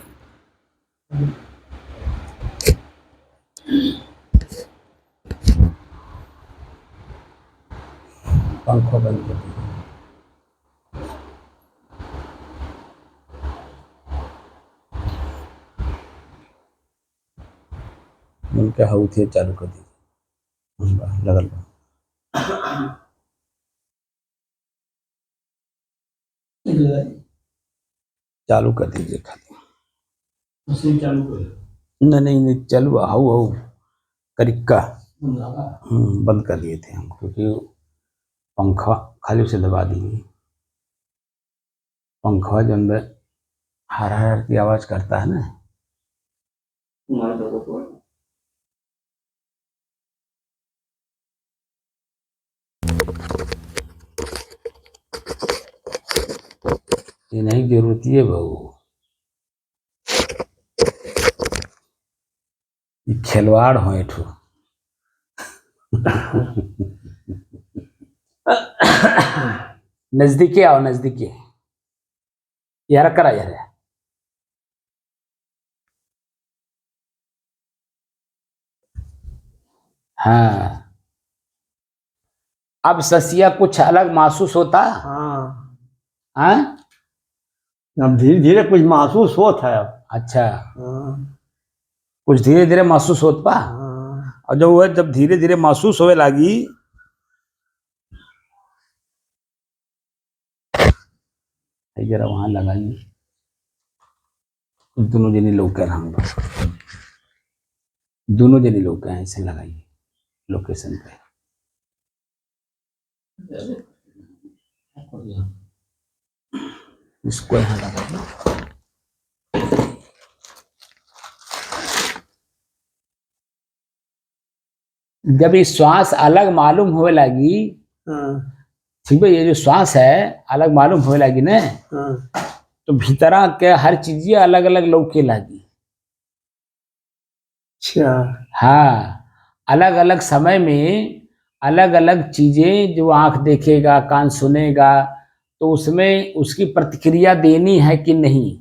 पंखा बंद कर दीजिए। उनके हाउ थे चालू कर दीजिए। लगल बा। चालू कर दीजिए खाली। चालू कर। नहीं चालू हाउ हाउ करिक्का बंद कर दिए थे हम, क्योंकि पंखा खाली उसे दबा दीजिए। पंखा जो अंदर हर की आवाज करता है ना। ये नहीं जरूरत है बहू, ये खिलवाड़ हो एठो। नजदीके आओ, नजदीके यार करा यार। हाँ, अब ससिया कुछ अलग महसूस होता। हाँ, हाँ अब धीरे धीरे कुछ महसूस होता है अब। अच्छा, हाँ, कुछ धीरे धीरे महसूस होत पा। हाँ, और जब वह जब धीरे धीरे महसूस होने लगी, जरा वहां लगाइए। दोनों जने लोग कर हम दोनों जने लोग हैं, ऐसे लगाइए लोकेशन पे। इसको यहाँ लगाइए। जब ये श्वास अलग मालूम होने लगी, हाँ, ठीक है, ये जो श्वास है अलग मालूम होने लगी ना, हाँ, तो भीतरा के हर चीजें अलग अलग लौके लगी। अच्छा, हाँ, अलग अलग समय में अलग अलग चीजें जो आंख देखेगा, कान सुनेगा, तो उसमें उसकी प्रतिक्रिया देनी है कि नहीं।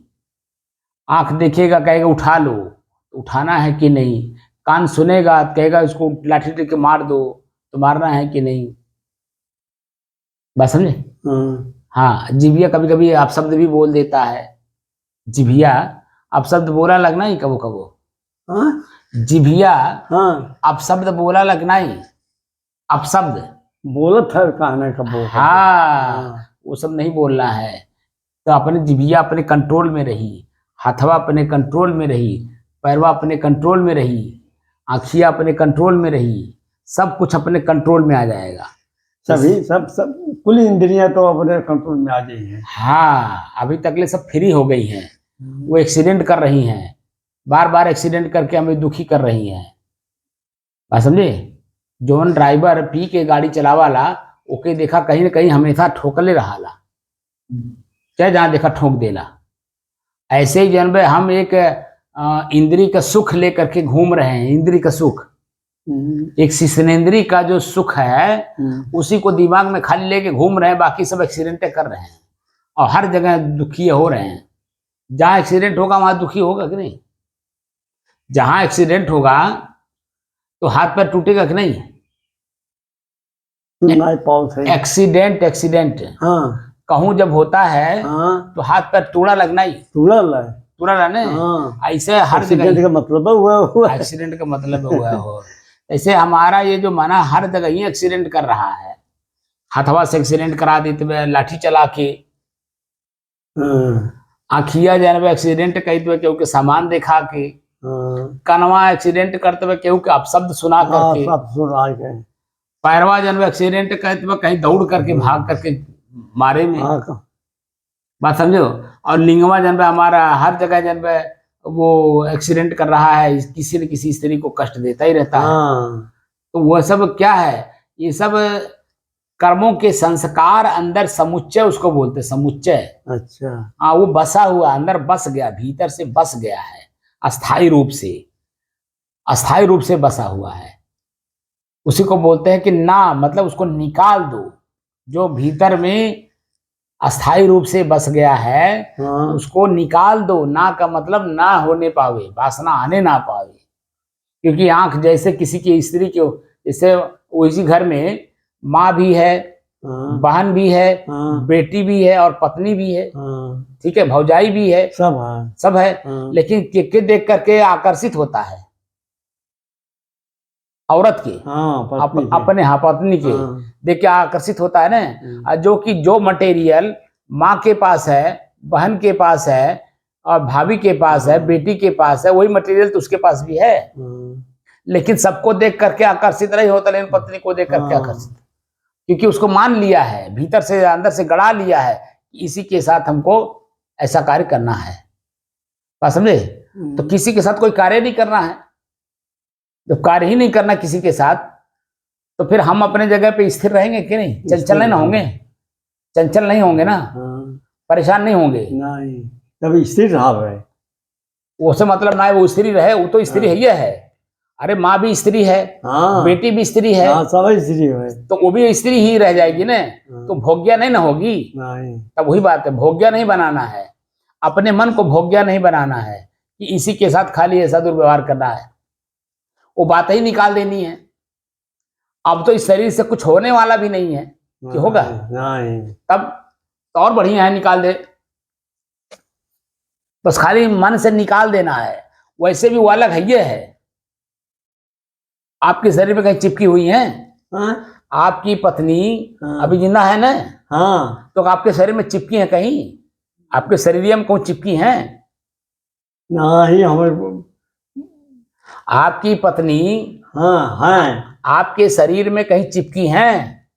आंख देखेगा कहेगा उठा लो, उठाना है कि नहीं। कान सुनेगा कहेगा इसको लाठी लेके मार दो, तो मारना है कि नहीं। बात समझे। हाँ, हाँ, जिभिया कभी कभी अपशब्द भी बोल देता है। जिभिया अपशब्द बोला लगना ही कबो कबो। हाँ, जिभिया हाँ, अपशब्द बोला लगना ही, अपशब्द बोलत है कहने का बोल। हाँ, वो सब नहीं बोलना है। तो अपने जिभिया अपने कंट्रोल में रही, हथवा अपने कंट्रोल में रही, पैरवा अपने कंट्रोल में रही, आँखिया अपने कंट्रोल में रही, सब कुछ अपने कंट्रोल में आ जाएगा। सभी सब सब कुल इंद्रियां तो अपने कंट्रोल में आ गई हैं। हाँ, अभी तकले सब फ्री हो गई हैं। वो एक्सीडेंट कर रही हैं, बार बार एक्सीडेंट करके हमें दुखी कर रही हैं। बात समझे। जोन ड्राइवर पी के गाड़ी चलावाला, ओके देखा कहीं ना कहीं हमेशा ठोकले रहाला, चाहे जहाँ देखा ठोक देला। ऐसे ही जन हम एक इंद्री का सुख लेकर के घूम रहे हैं। इंद्री का सुख, एक शिशनेन्द्री का जो सुख है, उसी को दिमाग में खाली लेके घूम रहे हैं। बाकी सब एक्सीडेंट कर रहे हैं और हर जगह दुखी हो रहे हैं। जहाँ एक्सीडेंट होगा वहां दुखी होगा कि नहीं। जहां एक्सीडेंट होगा तो हाथ पैर टूटेगा कि नहीं। एक्सीडेंट एक्सीडेंट हाँ, कहूं जब होता है, हाँ, तो हाथ पैर टूड़ा लगना ही, टूड़ा रहने। हाँ, ऐसे हर एक्सीडेंट जगह का मतलब हुआ है। एक्सीडेंट का मतलब हुआ हो। ऐसे हमारा ये जो मना हर जगह ही एक्सीडेंट कर रहा है। हथवा से एक्सीडेंट करा देते हुए लाठी चला के, हाँ, आखिया जाने एक्सीडेंट कहते हुए केहू के सामान दिखा के, हाँ, कनवा एक्सीडेंट करते हुए केहू के अपशब्द सुना हाँ, करके, सब सुना गए। पैरवा जन एक्सीडेंट कहते हुए कहीं दौड़ करके भाग करके मारे में। हाँ, बात समझो। और लिंगवा जन हमारा हर जगह जन वो एक्सीडेंट कर रहा है, किसी न किसी स्त्री को कष्ट देता ही रहता है। हाँ, तो वह सब क्या है, ये सब कर्मों के संस्कार अंदर समुच्चय उसको बोलते, समुच्चय। अच्छा, हाँ, वो बसा हुआ अंदर बस गया, भीतर से बस गया है, अस्थाई रूप से, अस्थाई रूप से बसा हुआ है। उसी को बोलते हैं कि ना, मतलब उसको निकाल दो। जो भीतर में अस्थाई रूप से बस गया है, हाँ उसको निकाल दो। ना का मतलब ना होने पावे, वासना आने ना पावे। क्योंकि आंख जैसे किसी की स्त्री की, जैसे उसी घर में माँ भी है, हाँ बहन भी है, हाँ बेटी भी है और पत्नी भी है, हाँ ठीक है, भौजाई भी है, सब है। सब है। हाँ लेकिन के देख करके आकर्षित होता है औरत के, हाँ पत्नी के। अपने हाँ पत्नी के हाँ देख के आकर्षित होता है ना। और जो कि जो मटेरियल माँ के पास है, बहन के पास है और भाभी के पास है, बेटी के पास है, वही मटेरियल तो उसके पास भी है। लेकिन सबको देख करके आकर्षित नहीं होता, लेकिन पत्नी को देख करके आकर्षित, क्योंकि उसको मान लिया है, भीतर से अंदर से गड़ा लिया है कि इसी के साथ हमको ऐसा कार्य करना है। बात समझे? तो किसी के साथ कोई कार्य नहीं करना है। जब कार्य ही नहीं करना किसी के साथ, तो फिर हम अपने जगह पे स्थिर रहेंगे कि नहीं? चंचल नहीं ना होंगे, चंचल नहीं होंगे ना, परेशान नहीं होंगे। नहीं, तब स्थिर भाव है। उससे मतलब ना है वो स्त्री रहे, वो तो स्त्री ही है। अरे माँ भी स्त्री है, हाँ बेटी भी स्त्री है, हाँ सब स्त्री है। तो वो भी स्त्री ही रह जाएगी ना, तो भोग्या नहीं ना होगी। नहीं तब वही बात है, भोग्या नहीं बनाना है, अपने मन को भोग्या नहीं बनाना है कि इसी के साथ खाली ऐसा दुर्व्यवहार करना है। वो बात ही निकाल देनी है। अब तो इस शरीर से कुछ होने वाला भी नहीं है कि होगा, नहीं तब तो और बढ़िया है, निकाल दे, बस खाली मन से निकाल देना है। वैसे भी वो अलग है, ये है आपके शरीर में कहीं चिपकी हुई है। हाँ आपकी पत्नी हाँ अभी जिंदा है ना, हाँ तो आपके शरीर में चिपकी है कहीं? आपके शरीर में कौन चिपकी है? नहीं हमारे। आपकी पत्नी हाँ है। आपके शरीर में कहीं चिपकी हैं?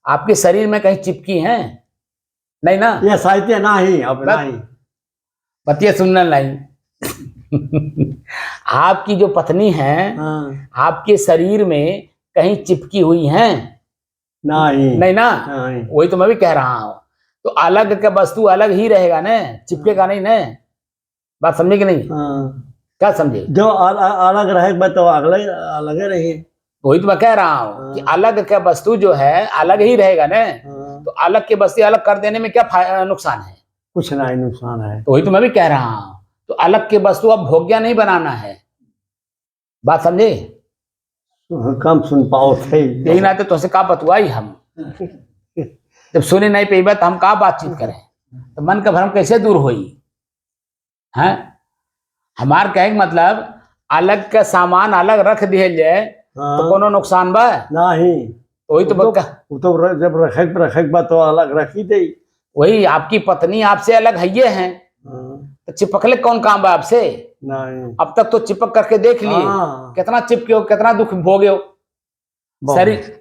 आपके शरीर में कहीं चिपकी हैं? नहीं ना। ये साहित्य नहीं, अब बस नहीं। बतिया सुनना नहीं। आपकी जो पत्नी है, हाँ आपके शरीर में कहीं चिपकी हुई हैं? नहीं नहीं ना। नहीं वही तो मैं भी कह रहा हूं। तो अलग का वस्तु अलग ही रहेगा ना, चिपकेगा नहीं ना। बात समझे कि नहीं? हाँ क्या समझे? जो अलग रहे तो अगले अलग रहे। वही तो मैं कह रहा हूँ कि अलग का वस्तु जो है अलग ही रहेगा ना। तो अलग के वस्तु अलग कर देने में क्या नुकसान है? कुछ नहीं नुकसान है। तो वही तो मैं भी कह रहा हूँ। तो अलग के वस्तु अब भोग्या नहीं बनाना है। बात समझे? कम सुन पाओ थे यही ना तो तुझसे का बतुआई हम, जब सुने नहीं पे बात हम का बातचीत करें, तो मन का भ्रम कैसे दूर होई है? हमार कहे मतलब अलग का सामान अलग रख दिए जाए तो कोनो नुकसान बा नहीं। वही तो बक्का, वो तो जब रखे बा तो अलग रखी दे। वही आपकी पत्नी आपसे अलग है ये है, तो चिपकले कौन काम बा आपसे? नहीं अब तक तो चिपक करके देख लिए, कितना चिपके हो, कितना दुख भोगे हो।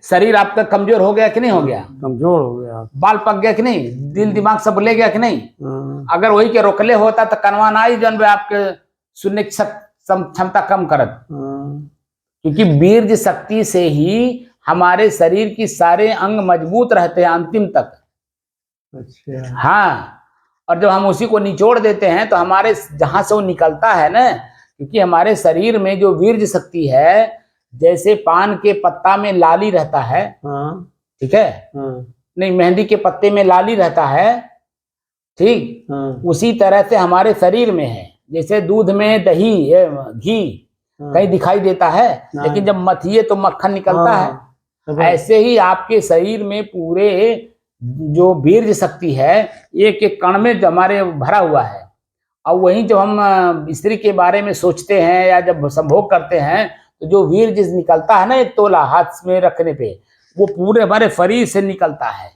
शरीर आपका कमजोर हो गया कि नहीं हो गया? कमजोर हो गया। बाल पक गया कि नहीं? दिल दिमाग सब ले गया कि नहीं? अगर वही के रोकले होता तो कनवाना ही जन आपके सुनने की क्षमता कम करत। क्योंकि बीर्ज शक्ति से ही हमारे शरीर की सारे अंग मजबूत रहते हैं अंतिम तक। अच्छा हाँ, और जब हम उसी को निचोड़ देते हैं तो हमारे जहां से वो निकलता है ना, क्योंकि हमारे शरीर में जो वीर्य शक्ति है, जैसे पान के पत्ता में लाली रहता है, ठीक है, नहीं मेहंदी के पत्ते में लाली रहता है, ठीक, उसी तरह से हमारे शरीर में है। जैसे दूध में दही घी कहीं दिखाई देता है, लेकिन जब मथिए तो मक्खन निकलता है। ऐसे ही आपके शरीर में पूरे जो वीर्य शक्ति है एक एक कण में हमारे भरा हुआ है। और वहीं जब हम स्त्री के बारे में सोचते हैं या जब संभोग करते हैं, तो जो वीर्य निकलता है ना एक तोला हाथ में रखने पे, वो पूरे हमारे शरीर से निकलता है।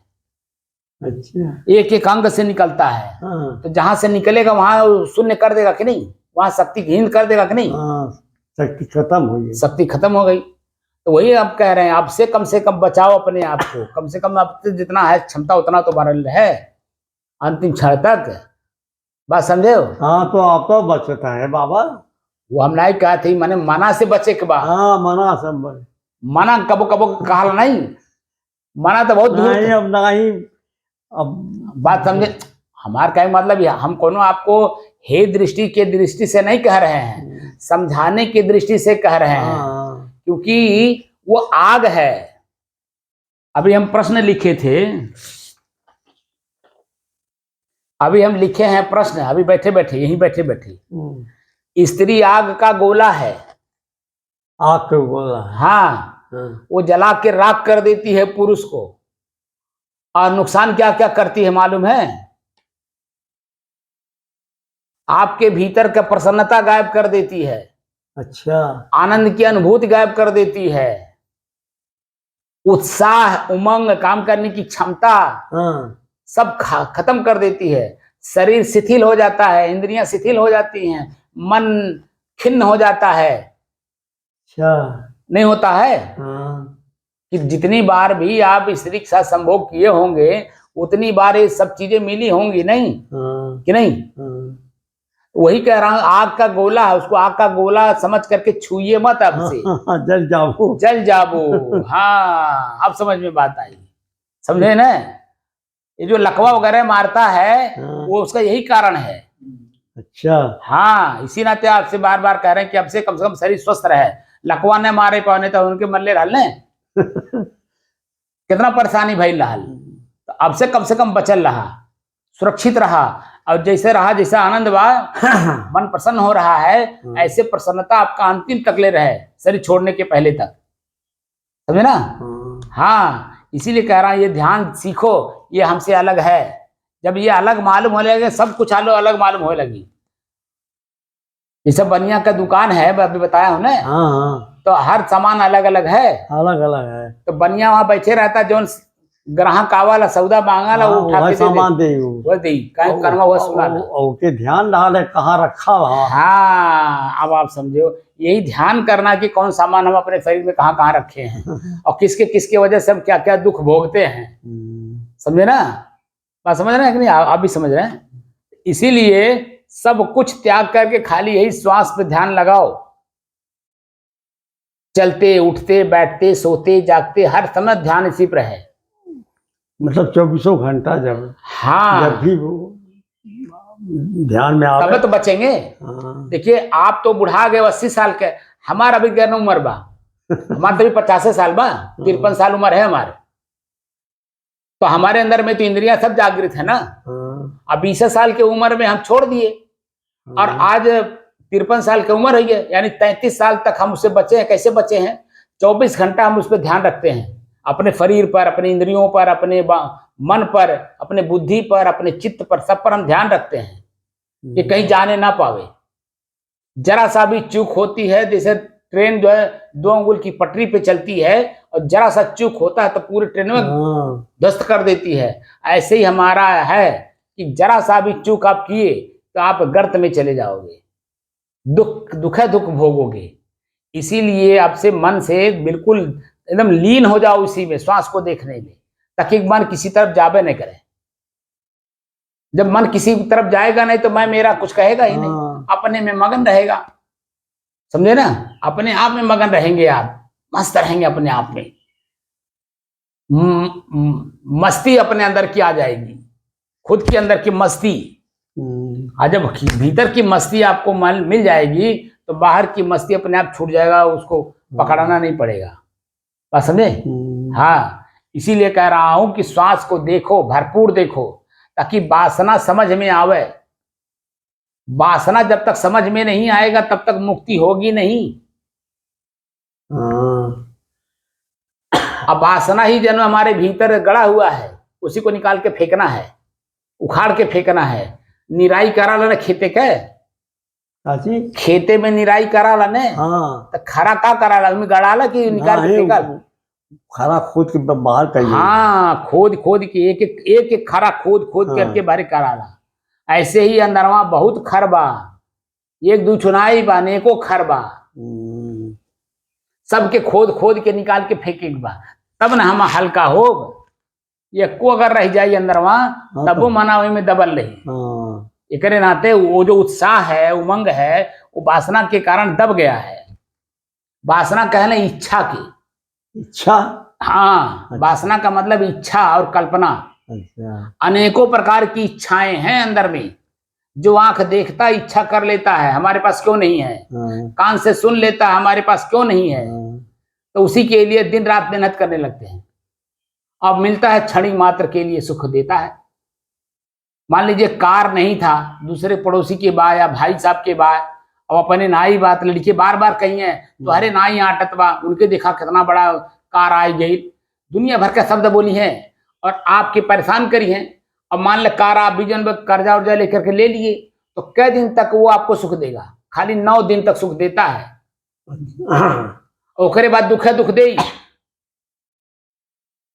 अच्छा एक एक अंग से निकलता है। तो जहां से निकलेगा वहां शून्य कर देगा कि नहीं? वहां शक्ति हीन कर देगा कि नहीं? शक्ति खत्म हो गई। शक्ति खत्म हो गई। तो वही आप कह रहे हैं, आपसे कम से कम बचाओ अपने आप को। कम से कम आपसे जितना है क्षमता उतना तो बरल है अंतिम क्षण तक। बात समझे हो? हाँ तो आप तो बचता है बाबा। वो हम नहीं कहा थी, मैंने मना से बचे के बाद। हाँ मना सब मना कबो कबो कहा नहीं, मना तो बहुत दूर नहीं। अब नहीं, अब बात समझे हमार का मतलब हम कोनो आपको हे दृष्टि के दृष्टि से नहीं कह रहे हैं, समझाने की दृष्टि से कह रहे हैं। क्योंकि वो आग है। अभी हम प्रश्न लिखे थे, अभी हम लिखे हैं प्रश्न, अभी बैठे बैठे यहीं बैठे बैठे। स्त्री आग का गोला है। आग का गोला। हाँ, वो जला के राख कर देती है पुरुष को, और नुकसान क्या क्या करती है मालूम है? आपके भीतर का प्रसन्नता गायब कर देती है। अच्छा। आनंद की अनुभूति गायब कर देती है। उत्साह, उमंग, काम करने की क्षमता सब खत्म कर देती है। शरीर शिथिल हो जाता है, इंद्रियां शिथिल हो जाती हैं, मन खिन्न हो जाता है। अच्छा। नहीं होता है कि जितनी बार भी आप स्त्री के साथ संभोग किए होंगे उतनी बार ये सब चीजें मिली होंगी, नहीं कि नहीं? वही कह रहा हूं, आग का गोला है, उसको आग का गोला समझ करके छूइए मत आपसे। जल जाबो, जल जाबो। हाँ, अब समझ में बात आई, समझे ना? ये जो लकवा वगैरह मारता है वो उसका यही कारण है। अच्छा। हाँ, इसी नाते आपसे बार बार कह रहे हैं कि अब से कम शरीर स्वस्थ रहे। लकवा ने मारे पाने तो उनके मल्ले रहने कितना परेशानी भइल रहा, तो अब से कम बचल रहा, सुरक्षित रहा, और जैसे रहा, जैसा आनंद बा, मन प्रसन्न हो रहा है, ऐसे प्रसन्नता आपका अंतिम तक ले रहे, शरीर छोड़ने के पहले तक, समझे ना? हाँ, इसीलिए कह रहा हूं ये ध्यान सीखो, ये हमसे अलग है। जब ये अलग मालूम होने लगे, सब कुछ अलग मालूम होने लगी। जैसे बनिया का दुकान है, अभी बताया हूं ना, तो हर सामान अलग अलग है, अलग अलग है। तो बनिया वहां बैठे रहता, जो ग्राहक आवाला सौदा मांगाला वो उठा के सामान दे, वो दे कहीं करवा हुआ सुना ओके, ध्यान डाले कहाँ रखा वहाँ। हाँ, अब आप समझो, यही ध्यान करना कि कौन सामान हम अपने शरीर में कहाँ कहाँ रखे हैं और किसके किसके वजह से हम क्या क्या दुख भोगते हैं। समझे ना? बात समझ रहे हैं कि नहीं? आप भी समझ रहे हैं? इसीलिए सब कुछ त्याग करके खाली यही श्वास पे ध्यान लगाओ। चलते उठते बैठते सोते जागते हर समय ध्यान इसी पर है, मतलब 24 घंटा जब, हाँ, जब भी वो ध्यान में आवे तब तो बचेंगे। देखिए, आप तो बुढ़ा गए 80 साल के, हमारा अभी क्या उम्र बा, हमारा तो 50 साल बा, 53 साल उम्र है हमारे, तो हमारे अंदर में तो इंद्रियां सब जागृत है ना। अब 20 साल की उम्र में हम छोड़ दिए, और आज 53 साल की उम्र हुई है, यानी 33 साल तक हम उससे बचे हैं। कैसे बचे हैं? 24 घंटा हम उस पर ध्यान रखते हैं, अपने शरीर पर, अपने इंद्रियों पर, अपने मन पर, अपने बुद्धि पर, अपने चित्त पर, सब पर हम ध्यान रखते हैं कि कहीं जाने ना पावे। जरा सा भी चूक होती है, जैसे ट्रेन जो है 2 अंगुल की पटरी पे चलती है, और जरा सा चूक होता है तो पूरी ट्रेन में ध्वस्त कर देती है। ऐसे ही हमारा है कि जरा सा भी चूक आप किए तो आप गर्त में चले जाओगे, दुख भोगोगे। इसीलिए आपसे मन से बिल्कुल एकदम लीन हो जाओ इसी में, श्वास को देखने में, ताकि मन किसी तरफ जावे नहीं करे। जब मन किसी तरफ जाएगा नहीं तो मैं मेरा कुछ कहेगा ही नहीं, अपने में मगन रहेगा। समझे ना? अपने आप में मगन रहेंगे, आप मस्त रहेंगे अपने आप में, मस्ती अपने अंदर की आ जाएगी, खुद के अंदर की मस्ती। और जब भीतर की मस्ती आपको मिल जाएगी तो बाहर की मस्ती अपने आप छूट जाएगा, उसको पकड़ना नहीं पड़ेगा। बात समझे? हाँ, इसीलिए कह रहा हूं कि श्वास को देखो, भरपूर देखो, ताकि वासना समझ में आवे। वासना जब तक समझ में नहीं आएगा तब तक मुक्ति होगी नहीं। अब वासना ही जन्म हमारे भीतर गड़ा हुआ है, उसी को निकाल के फेंकना है, उखाड़ के फेंकना है। निराई करा ला खेते के, खेते में निराई करा ला ने, तो खरा का करा ला, गड़ा ला कि निकाल के फेंका? खरा खोद के बाहर करिए। हाँ, खोद के एक खरा खोद करके बाहर करा ला। ऐसे ही अंदरवा बहुत खर बा, एक दू चुनाई बा, नेको खर बा, सबके खोद के निकाल के फेंके बा, तब न हम हल्का हो। ये को अगर रह जाए अंदरवा तब वो मनावे में दबल रही। एकरे नाते वो जो उत्साह है, उमंग है, वो वासना के कारण दब गया है। वासना कहने इच्छा की, इच्छा, हाँ, वासना का मतलब इच्छा और कल्पना। अनेकों प्रकार की इच्छाएं हैं अंदर में। जो आंख देखता इच्छा कर लेता है, हमारे पास क्यों नहीं है? कान से सुन लेता है, हमारे पास क्यों नहीं है? तो उसी के लिए दिन रात मेहनत करने लगते हैं। अब मिलता है क्षणिक मात्र के लिए सुख देता है, मान लीजिए कार नहीं था, दूसरे पड़ोसी के बा या भाई साहब के बा, अब अपने नाई बात लड़के बार बार कही है तो अरे नाई आटत बा, उनके देखा कितना बड़ा कार आई गई, दुनिया भर का शब्द बोली है और आपके परेशान करी है। अब मान ले कार आप भी जन कर्जा उर्जा लेकर के ले लिए तो कै दिन तक वो आपको सुख देगा? खाली 9 दिन तक सुख देता है, ओकरे बाद दुख है दुख दे।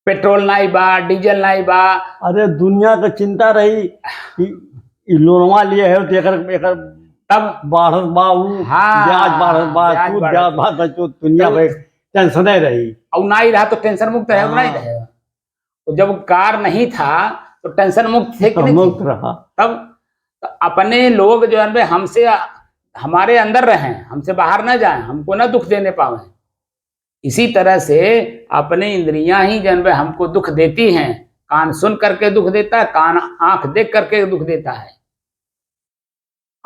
पेट्रोल नहीं बा, डीजल नहीं बा। अरे दुनिया का चिंता रही कि लोनवा लिए है तो एकर तब बढ़त बा उ हाँ, ब्याज बढ़त बा, ब्याज सूद बढ़त। ब्याज बढ़त, तो दुनिया तो- में टेंशन नहीं रही। और नहीं रहा तो टेंशन मुक्त है, हाँ। नहीं रहेगा। तो जब कार नहीं था तो टेंशन मुक्त थे कि नहीं मुक्त थे? रहा। तब तो अपने लोग जो है हमसे हमारे अंदर रहें, हमसे बाहर ना जाएं, हमको ना दुख देने पावे। इसी तरह से अपने इंद्रियां ही जन हमको दुख देती हैं। कान सुन करके दुख देता है, कान आंख देख करके दुख देता है,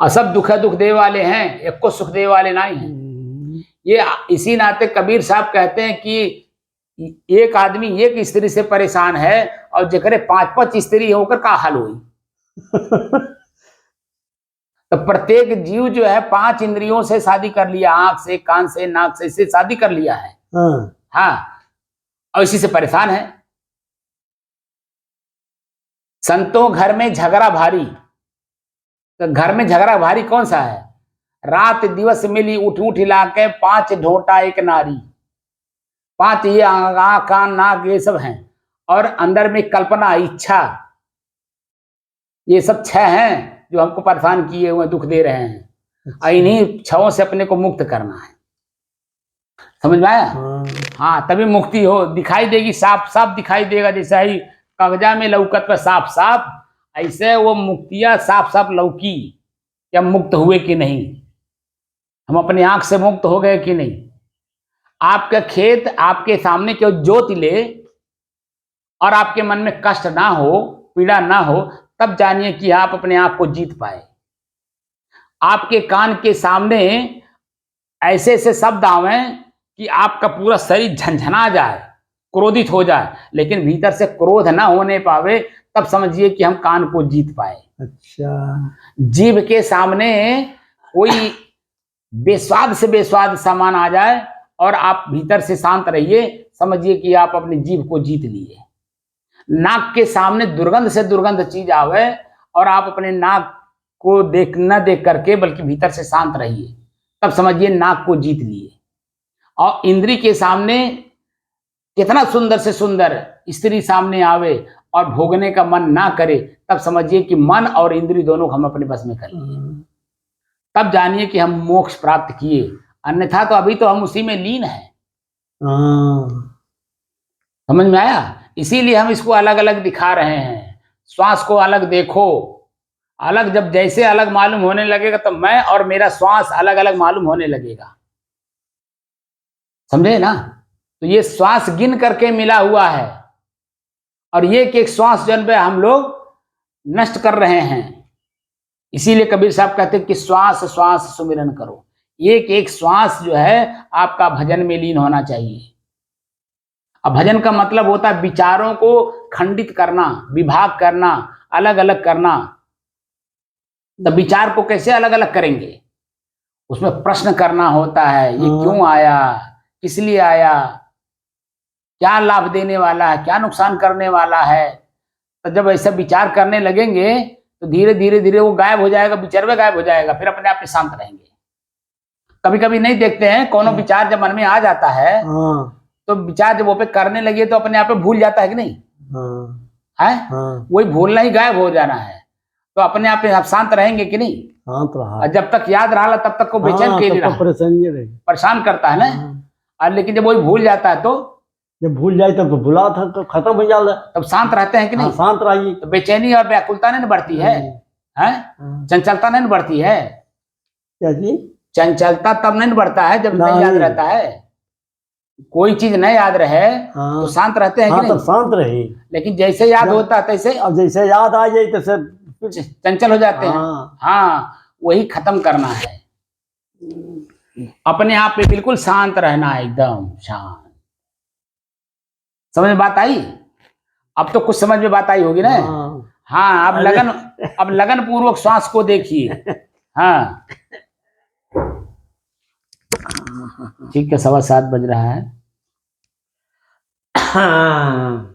और सब दुख दे वाले हैं, एक को सुख दे वाले नहीं हैं। ये इसी नाते कबीर साहब कहते हैं कि एक आदमी एक स्त्री से परेशान है और जेकरे 5-5 स्त्री होकर का हाल हुई। तो प्रत्येक जीव जो है 5 इंद्रियों से शादी कर लिया, आंख से, कान से, नाक से शादी कर लिया है। हाँ, और इसी से परेशान है। संतों घर में झगड़ा भारी, तो घर में झगड़ा भारी कौन सा है? रात दिवस मिली उठ उठ हिला के 5 ढोटा एक नारी, 5 ये आंख कान नाक ये सब हैं, और अंदर में कल्पना इच्छा, ये सब 6 हैं जो हमको परेशान किए हुए दुख दे रहे हैं। और इन्हीं 6 से अपने को मुक्त करना है। समझ में आया? हाँ, तभी मुक्ति हो, दिखाई देगी, साफ साफ दिखाई देगा। जैसा ही कागजा में लौकत पर साफ साफ, ऐसे वो मुक्तियां साफ साफ लौकी कि हम मुक्त हुए कि नहीं, हम अपनी आंख से मुक्त हो गए कि नहीं। आपका खेत आपके सामने क्यों जोत ले और आपके मन में कष्ट ना हो, पीड़ा ना हो, तब जानिए कि आप अपने आप को जीत पाए। आपके कान के सामने ऐसे ऐसे शब्द आवे कि आपका पूरा शरीर झंझना जाए, क्रोधित हो जाए, लेकिन भीतर से क्रोध ना होने पावे, तब समझिए कि हम कान को जीत पाए। अच्छा, जीभ के सामने कोई बेस्वाद से बेस्वाद सामान आ जाए और आप भीतर से शांत रहिए, समझिए कि आप अपनी जीभ को जीत लिए। नाक के सामने दुर्गंध से दुर्गंध चीज आवे और आप अपने नाक को न देख करके बल्कि भीतर से शांत रहिए, तब समझिए नाक को जीत लिए। और इंद्री के सामने कितना सुंदर से सुंदर स्त्री सामने आवे और भोगने का मन ना करे, तब समझिए कि मन और इंद्री दोनों हम अपने बस में कर लिए, तब जानिए कि हम मोक्ष प्राप्त किए। अन्यथा तो अभी तो हम उसी में लीन हैं। समझ में आया? इसीलिए हम इसको अलग अलग दिखा रहे हैं। श्वास को अलग देखो, अलग जब जैसे अलग मालूम होने लगेगा तो मैं और मेरा श्वास अलग अलग मालूम होने लगेगा। समझे ना? तो ये श्वास गिन करके मिला हुआ है और ये एक श्वास जन पे हम लोग नष्ट कर रहे हैं। इसीलिए कबीर साहब कहते हैं कि श्वास श्वास सुमिरन करो। एक एक श्वास जो है आपका भजन में लीन होना चाहिए। अब भजन का मतलब होता है विचारों को खंडित करना, विभाग करना, अलग अलग करना। तो विचार को कैसे अलग अलग करेंगे? उसमें प्रश्न करना होता है, ये क्यों आया, किस लिए आया, क्या लाभ देने वाला है, क्या नुकसान करने वाला है। तो जब ऐसा विचार करने लगेंगे तो धीरे धीरे धीरे वो गायब हो जाएगा, विचार में गायब हो जाएगा, फिर अपने आप में शांत रहेंगे। कभी कभी नहीं देखते हैं, कोनो विचार जब मन में आ जाता है तो विचार जब वो पे करने लगे तो अपने आप में भूल जाता है कि नहीं है? वही भूलना ही गायब हो जाना है। तो अपने आप में आप शांत रहेंगे कि नहीं? शांत रहा। और जब तक याद रहा तब तक को बेचैन के लिए परेशान करता है ना। और लेकिन जब वही भूल जाता है तो जब भूल जाए तब तो भुला था तो खत्म हो जाता, तब शांत रहते हैं कि नहीं? शांत रहिए। तो बेचैनी और व्याकुलता नहीं बढ़ती है, चंचलता नहीं बढ़ती है। क्या चीज? चंचलता तब नहीं बढ़ता है जब नहीं याद रहता है। कोई चीज नहीं याद रहे तो शांत रहते हैं कि नहीं? तब शांत रहे। लेकिन जैसे याद होता है तैसे अब जैसे याद आ जाए तो सब चंचल हो जाते हैं। हाँ, वही खत्म करना है। अपने आप में बिल्कुल शांत रहना है, एकदम शांत। समझ में बात आई? अब तो कुछ समझ में बात आई होगी ना? हाँ, अब लगन पूर्वक श्वास को देखिए। हाँ, ठीक है, 7:15 बज रहा है। हाँ